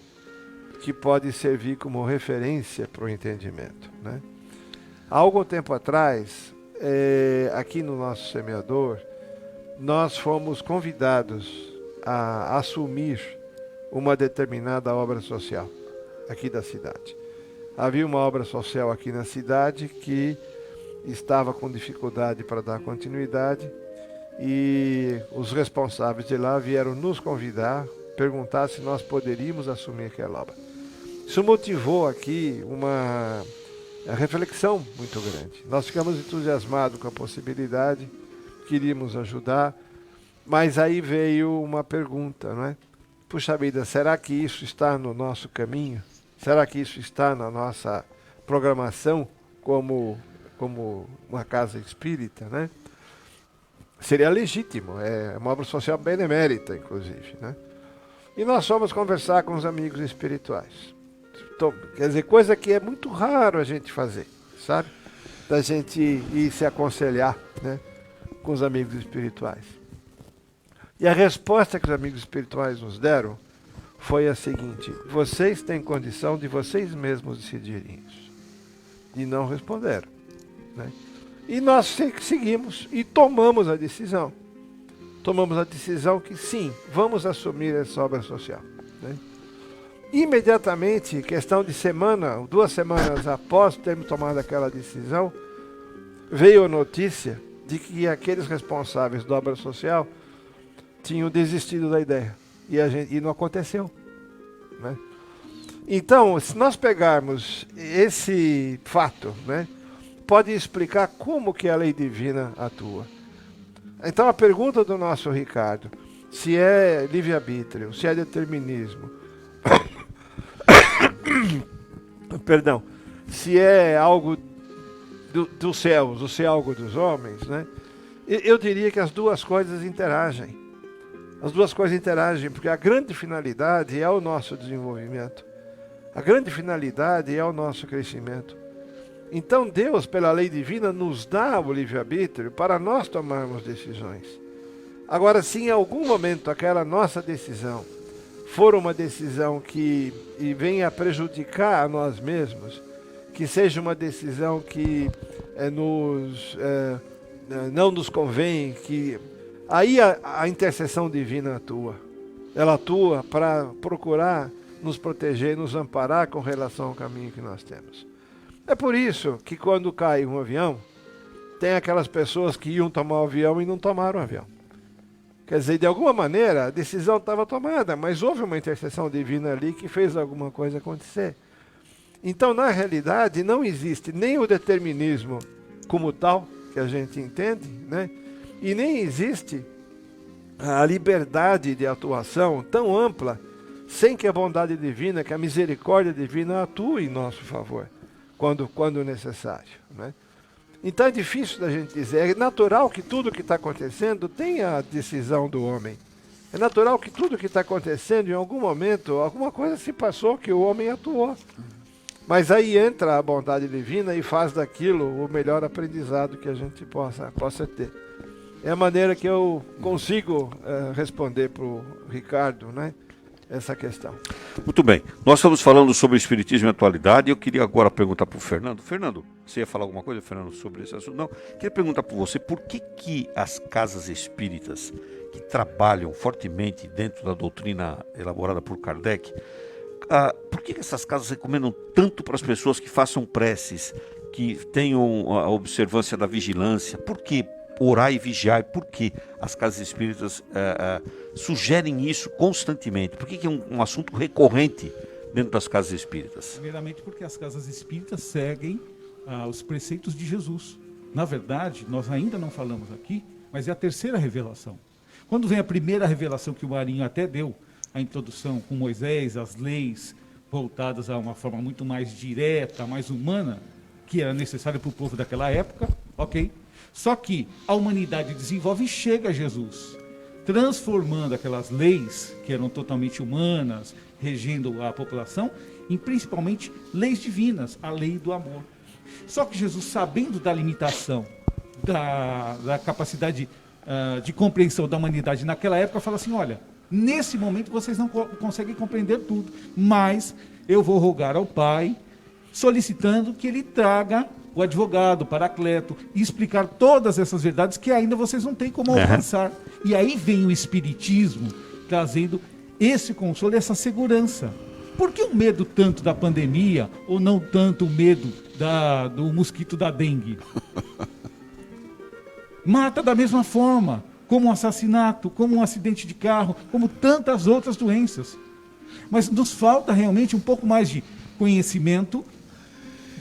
que pode servir como referência para o entendimento, né? Há algum tempo atrás, aqui no nosso Semeador, nós fomos convidados a assumir uma determinada obra social aqui da cidade. Havia uma obra social aqui na cidade que estava com dificuldade para dar continuidade e os responsáveis de lá vieram nos convidar, perguntar se nós poderíamos assumir aquela obra. Isso motivou aqui uma reflexão muito grande. Nós ficamos entusiasmados com a possibilidade, queríamos ajudar, mas aí veio uma pergunta, não é? Puxa vida, será que isso está no nosso caminho? Será que isso está na nossa programação como uma casa espírita, né? Seria legítimo, é uma obra social benemérita, inclusive, né? E nós fomos conversar com os amigos espirituais. Então, quer dizer, coisa que é muito raro a gente fazer, sabe? Da gente ir se aconselhar, né, com os amigos espirituais. E a resposta que os amigos espirituais nos deram foi a seguinte: vocês têm condição de vocês mesmos decidirem isso. E não responderam, né? E nós seguimos e tomamos a decisão. Tomamos a decisão que sim, vamos assumir essa obra social, né? Imediatamente, questão de semana, 2 semanas após termos tomado aquela decisão, veio a notícia de que aqueles responsáveis da obra social tinham desistido da ideia. E não aconteceu, né? Então, se nós pegarmos esse fato, né, pode explicar como que a lei divina atua. Então, a pergunta do nosso Ricardo, se é livre-arbítrio, se é determinismo, perdão, se é algo dos céus, ou se é algo dos homens, né, eu diria que as duas coisas interagem. As duas coisas interagem, porque a grande finalidade é o nosso desenvolvimento. A grande finalidade é o nosso crescimento. Então Deus, pela lei divina, nos dá o livre-arbítrio para nós tomarmos decisões. Agora, se em algum momento aquela nossa decisão for uma decisão que venha a prejudicar a nós mesmos, que seja uma decisão que não nos convém, que aí a intercessão divina atua. ela atua para procurar nos proteger e nos amparar com relação ao caminho que nós temos. É por isso que quando cai um avião, tem aquelas pessoas que iam tomar o avião e não tomaram o avião. Quer dizer, de alguma maneira, a decisão estava tomada, mas houve uma intercessão divina ali que fez alguma coisa acontecer. Então, na realidade, não existe nem o determinismo como tal, que a gente entende, né? E nem existe a liberdade de atuação tão ampla, sem que a bondade divina, que a misericórdia divina atue em nosso favor, quando necessário, né? Então é difícil da gente dizer, é natural que tudo que está acontecendo tenha a decisão do homem. É natural que tudo que está acontecendo, em algum momento, alguma coisa se passou que o homem atuou. Mas aí entra a bondade divina e faz daquilo o melhor aprendizado que a gente possa ter. É a maneira que eu consigo responder para o Ricardo, né, essa questão. Muito bem. Nós estamos falando sobre o espiritismo e atualidade. Eu queria agora perguntar para o Fernando. Fernando, você ia falar alguma coisa, Fernando, sobre esse assunto? Não. Queria perguntar para você por que as casas espíritas que trabalham fortemente dentro da doutrina elaborada por Kardec, por que essas casas recomendam tanto para as pessoas que façam preces, que tenham a observância da vigilância? Por que orar e vigiar? Por que as casas espíritas sugerem isso constantemente? Por que é um assunto recorrente dentro das casas espíritas? Primeiramente porque as casas espíritas seguem os preceitos de Jesus. Na verdade, nós ainda não falamos aqui, mas é a terceira revelação. Quando vem a primeira revelação que o Marinho até deu, a introdução com Moisés, as leis voltadas a uma forma muito mais direta, mais humana, que era necessária para o povo daquela época, ok? Só que a humanidade desenvolve e chega a Jesus, transformando aquelas leis que eram totalmente humanas, regendo a população, em principalmente leis divinas, a lei do amor. Só que Jesus, sabendo da limitação, da capacidade de compreensão da humanidade naquela época, fala assim, olha, nesse momento vocês não conseguem compreender tudo, mas eu vou rogar ao Pai, solicitando que Ele traga o advogado, o paracleto, e explicar todas essas verdades que ainda vocês não têm como alcançar. E aí vem o Espiritismo trazendo esse consolo, essa segurança. Por que o medo tanto da pandemia, ou não tanto o medo do mosquito da dengue? Mata da mesma forma, como um assassinato, como um acidente de carro, como tantas outras doenças. Mas nos falta realmente um pouco mais de conhecimento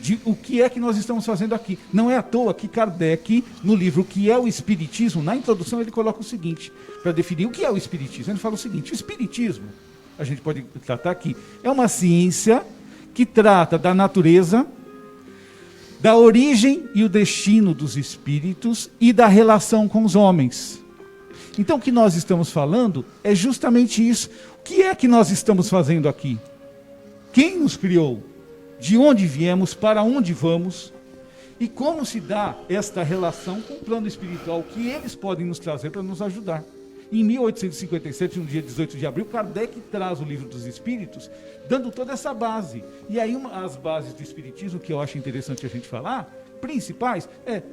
de o que é que nós estamos fazendo aqui. Não é à toa que Kardec, no livro O que é o Espiritismo, na introdução ele coloca o seguinte, para definir o que é o Espiritismo. Ele fala o seguinte, o Espiritismo, a gente pode tratar aqui, é uma ciência que trata da natureza, da origem e o destino dos espíritos e da relação com os homens. Então o que nós estamos falando é justamente isso. O que é que nós estamos fazendo aqui? Quem nos criou? De onde viemos? Para onde vamos? E como se dá esta relação com o plano espiritual que eles podem nos trazer para nos ajudar? Em 1857, no dia 18 de abril, Kardec traz o Livro dos Espíritos, dando toda essa base. E aí as bases do Espiritismo, que eu acho interessante a gente falar, principais,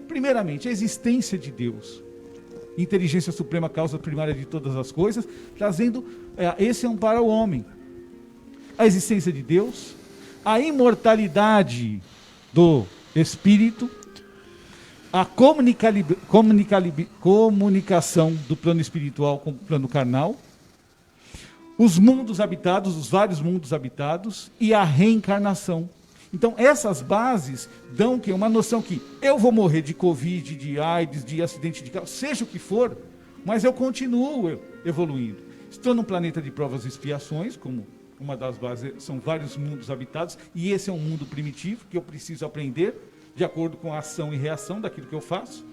primeiramente, a existência de Deus. Inteligência suprema, causa primária de todas as coisas, trazendo esse amparo ao homem. A existência de Deus, a imortalidade do espírito, a comunicação do plano espiritual com o plano carnal, os mundos habitados, os vários mundos habitados e a reencarnação. Então essas bases dão uma noção que eu vou morrer de Covid, de AIDS, de acidente de carro, seja o que for, mas eu continuo evoluindo. Estou num planeta de provas e expiações, como uma das bases, são vários mundos habitados, e esse é um mundo primitivo que eu preciso aprender de acordo com a ação e reação daquilo que eu faço.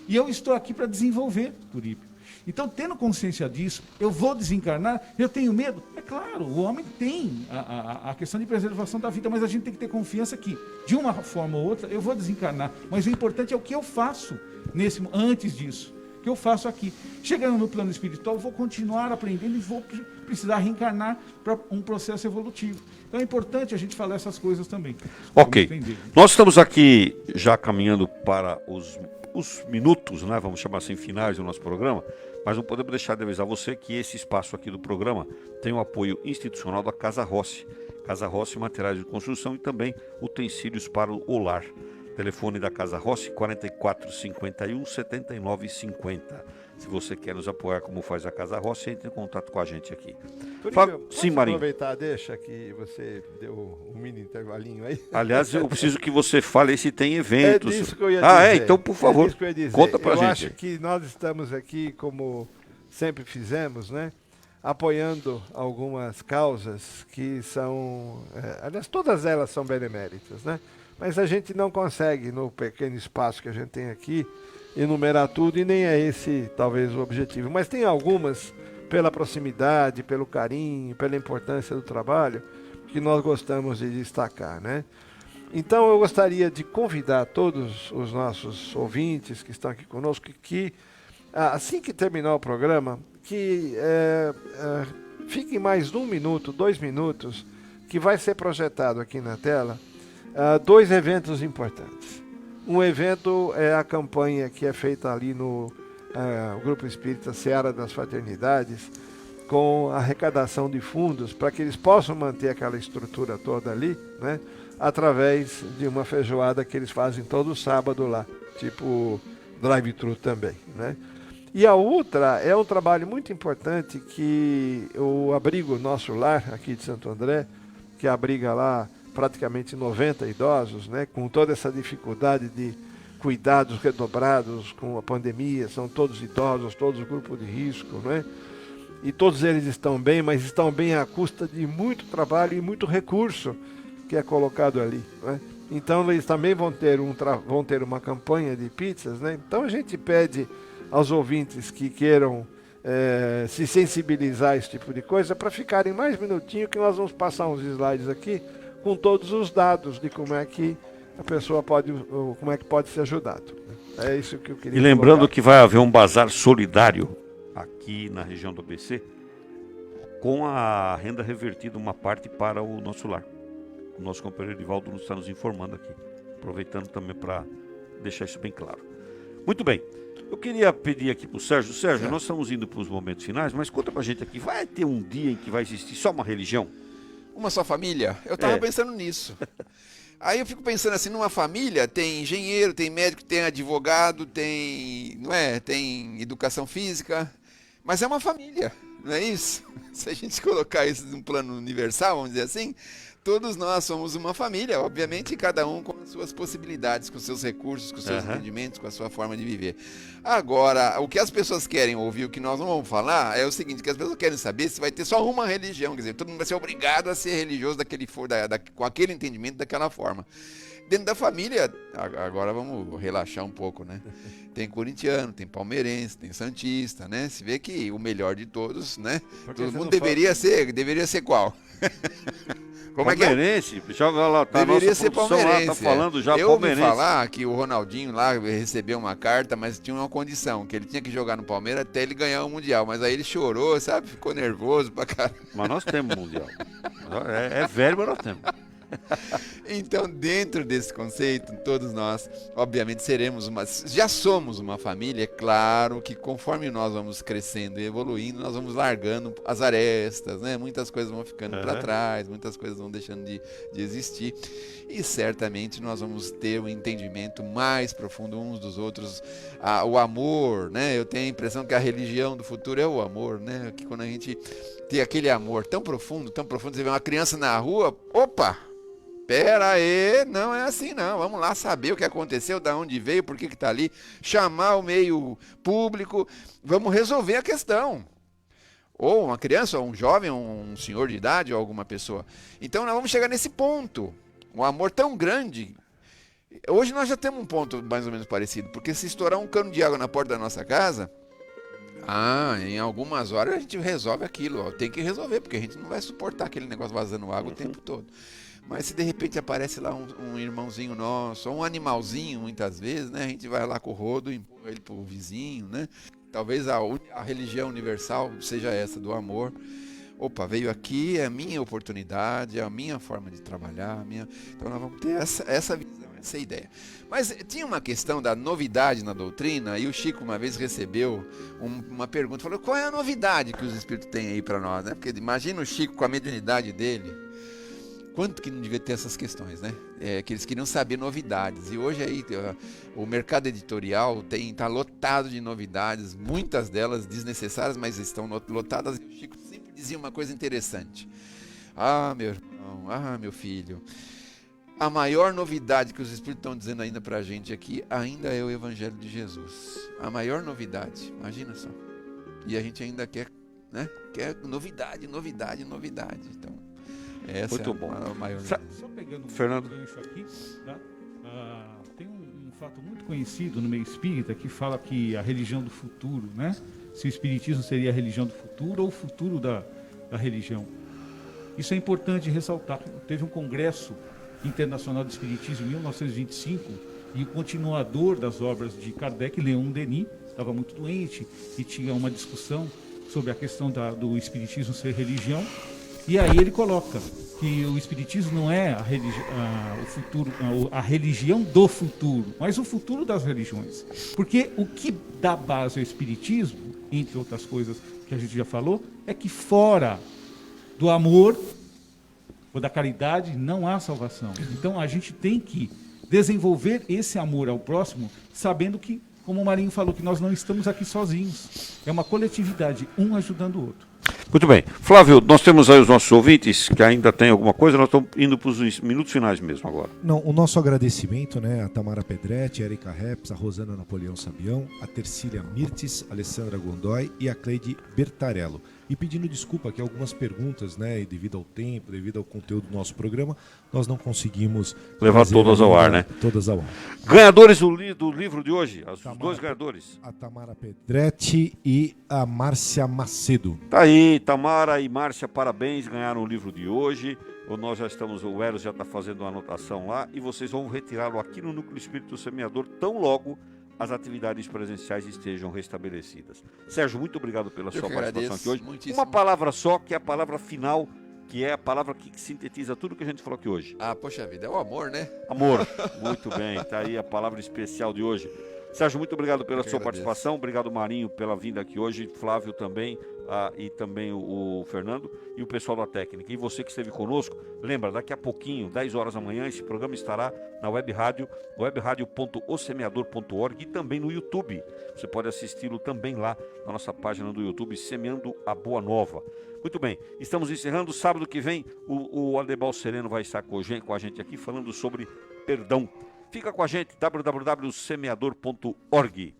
E eu estou aqui para desenvolver, Turíbio. Então, tendo consciência disso, eu vou desencarnar, eu tenho medo? É claro, o homem tem a questão de preservação da vida, mas a gente tem que ter confiança que, de uma forma ou outra, eu vou desencarnar. Mas o importante é o que eu faço antes disso, o que eu faço aqui. Chegando no plano espiritual, eu vou continuar aprendendo e vou precisar reencarnar para um processo evolutivo. Então é importante a gente falar essas coisas também. Ok. Nós estamos aqui já caminhando para os os minutos, né, vamos chamar assim, finais do nosso programa, mas não podemos deixar de avisar você que esse espaço aqui do programa tem o apoio institucional da Casa Rossi. Casa Rossi, materiais de construção e também utensílios para o lar. Telefone da Casa Rossi, 4451 7950. Se você quer nos apoiar como faz a Casa Rossi, entre em contato com a gente aqui. Sim, Marinho. Aproveitar, deixa que você deu um mini intervalinho aí. Aliás, eu preciso que você fale se tem eventos. É disso que eu ia dizer. Então, por favor, conta pra gente. Eu acho que nós estamos aqui, como sempre fizemos, né? Apoiando algumas causas que são... aliás, todas elas são beneméritas, né? Mas a gente não consegue, no pequeno espaço que a gente tem aqui, enumerar tudo e nem é esse, talvez, o objetivo. Mas tem algumas, pela proximidade, pelo carinho, pela importância do trabalho, que nós gostamos de destacar, né? Então eu gostaria de convidar todos os nossos ouvintes que estão aqui conosco que assim que terminar o programa, que fiquem mais 1 minuto, 2 minutos, que vai ser projetado aqui na tela 2 eventos importantes. Um evento é a campanha que é feita ali no Grupo Espírita Seara das Fraternidades, com a arrecadação de fundos para que eles possam manter aquela estrutura toda ali, né, através de uma feijoada que eles fazem todo sábado lá, tipo drive-thru também, né? E a outra é um trabalho muito importante que o abrigo Nosso Lar, aqui de Santo André, que abriga lá praticamente 90 idosos, né, com toda essa dificuldade de cuidados redobrados com a pandemia, são todos idosos, todos grupo de risco, né? E todos eles estão bem, mas estão bem à custa de muito trabalho e muito recurso que é colocado ali, né? Então eles também vão ter uma campanha de pizzas, né? Então a gente pede aos ouvintes que queiram se sensibilizar a esse tipo de coisa para ficarem mais minutinho, que nós vamos passar uns slides aqui com todos os dados de como é que a pessoa pode ser ajudado. É isso que eu queria. E lembrando que vai haver um bazar solidário aqui na região do ABC, com a renda revertida, uma parte para o Nosso Lar. O nosso companheiro Edivaldo está nos informando aqui, aproveitando também para deixar isso bem claro. Muito bem, eu queria pedir aqui para o Sérgio. Sérgio, nós estamos indo para os momentos finais, mas conta para a gente aqui, vai ter um dia em que vai existir só uma religião? Uma só família? Eu estava pensando nisso. Aí eu fico pensando assim, numa família tem engenheiro, tem médico, tem advogado, tem educação física, mas é uma família, não é isso? Se a gente colocar isso num plano universal, vamos dizer assim, todos nós somos uma família, obviamente cada um com as suas possibilidades, com os seus recursos, com os seus entendimentos, com a sua forma de viver. Agora, o que as pessoas querem ouvir, o que nós não vamos falar, é o seguinte, que as pessoas querem saber se vai ter só uma religião, quer dizer, todo mundo vai ser obrigado a ser religioso com aquele entendimento, daquela forma. Dentro da família, agora vamos relaxar um pouco, né? Tem corintiano, tem palmeirense, tem santista, né? Se vê que o melhor de todos, né? Todo mundo deveria ser qual? Como palmeirense? É? Joga lá, tá, deveria ser palmeirense. Lá, tá falando já eu palmeirense. Eu ouvi falar que o Ronaldinho lá recebeu uma carta, mas tinha uma condição, que ele tinha que jogar no Palmeiras até ele ganhar o Mundial. Mas aí ele chorou, sabe? Ficou nervoso pra caramba. Mas nós temos Mundial. É velho, mas nós temos. Então, dentro desse conceito, todos nós, obviamente, já somos uma família. É claro que conforme nós vamos crescendo e evoluindo, nós vamos largando as arestas, né? Muitas coisas vão ficando para trás, muitas coisas vão deixando de existir. E certamente nós vamos ter um entendimento mais profundo uns dos outros, o amor, né? Eu tenho a impressão que a religião do futuro é o amor, né? Que quando a gente tem aquele amor tão profundo, você vê uma criança na rua, opa! Pera aí, não é assim não, vamos lá saber o que aconteceu, de onde veio, por que está ali, chamar o meio público, vamos resolver a questão. Ou uma criança, ou um jovem, ou um senhor de idade, ou alguma pessoa. Então nós vamos chegar nesse ponto, um amor tão grande. Hoje nós já temos um ponto mais ou menos parecido, porque se estourar um cano de água na porta da nossa casa, em algumas horas a gente resolve aquilo, tem que resolver, porque a gente não vai suportar aquele negócio vazando água o tempo todo. Mas se de repente aparece lá um irmãozinho nosso, ou um animalzinho, muitas vezes, né? A gente vai lá com o rodo e empurra ele pro vizinho, né? Talvez a religião universal seja essa, do amor. Opa, veio aqui, é a minha oportunidade, é a minha forma de trabalhar. Então nós vamos ter essa visão, Essa é a ideia. Mas tinha uma questão da novidade na doutrina, e o Chico uma vez recebeu uma pergunta, falou, qual é a novidade que os espíritos têm aí para nós, né? Porque imagina o Chico com a mediunidade dele, quanto que não devia ter essas questões, né? Que eles queriam saber novidades, e hoje aí o mercado editorial está lotado de novidades, muitas delas desnecessárias, mas estão lotadas, e o Chico sempre dizia uma coisa interessante, meu irmão, meu filho, a maior novidade que os Espíritos estão dizendo ainda pra gente aqui, ainda é o Evangelho de Jesus. A maior novidade, imagina só. E a gente ainda quer, né? Quer novidade. Então, essa muito é bom. A maior Só pegando Fernando. um gancho aqui, tá? Tem um fato muito conhecido no meio espírita que fala que a religião do futuro, né? Se o espiritismo seria a religião do futuro ou o futuro da religião. Isso é importante ressaltar. Teve um congresso internacional de espiritismo em 1925 e o continuador das obras de Kardec, Leon Denis, estava muito doente e tinha uma discussão sobre a questão do espiritismo ser religião, e aí ele coloca que o espiritismo não é a religião do futuro, mas o futuro das religiões, porque o que dá base ao espiritismo, entre outras coisas que a gente já falou, é que fora do amor ou da caridade não há salvação. Então a gente tem que desenvolver esse amor ao próximo, sabendo que, como o Marinho falou, que nós não estamos aqui sozinhos. É uma coletividade, um ajudando o outro. Muito bem. Flávio, nós temos aí os nossos ouvintes que ainda tem alguma coisa, nós estamos indo para os minutos finais mesmo agora. Não, o nosso agradecimento, né, a Tamara Pedretti, a Erika Reps, a Rosana Napoleão Sabião, a Tercília Mirtes, a Alessandra Gondói e a Cleide Bertarello. E pedindo desculpa que algumas perguntas, né, e devido ao tempo, devido ao conteúdo do nosso programa, nós não conseguimos levar todas ao ar, né? Todas ao ar. Ganhadores do livro de hoje, os dois ganhadores. A Tamara Pedretti e a Márcia Macedo. Tá aí, Tamara e Márcia, parabéns, ganharam o livro de hoje. Nós já estamos, o Eros já está fazendo uma anotação lá e vocês vão retirá-lo aqui no Núcleo Espírito Semeador tão logo as atividades presenciais estejam restabelecidas. Sérgio, muito obrigado pela sua participação aqui hoje. Muitíssimo. Uma palavra só, que é a palavra final, que é a palavra que sintetiza tudo que a gente falou aqui hoje. Poxa vida, é o amor, né? Amor, muito bem, tá aí a palavra especial de hoje. Sérgio, muito obrigado pela sua participação, obrigado Marinho pela vinda aqui hoje, Flávio também, e também o Fernando e o pessoal da técnica. E você que esteve conosco, lembra, daqui a pouquinho, 10 horas da manhã, esse programa estará na web rádio, webradio.osemeador.org e também no YouTube. Você pode assisti-lo também lá na nossa página do YouTube, Semeando a Boa Nova. Muito bem, estamos encerrando. Sábado que vem o Adebal Sereno vai estar com a gente aqui falando sobre perdão. Fica com a gente, www.semeador.org.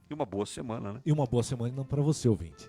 E uma boa semana, né? E uma boa semana para você, ouvinte.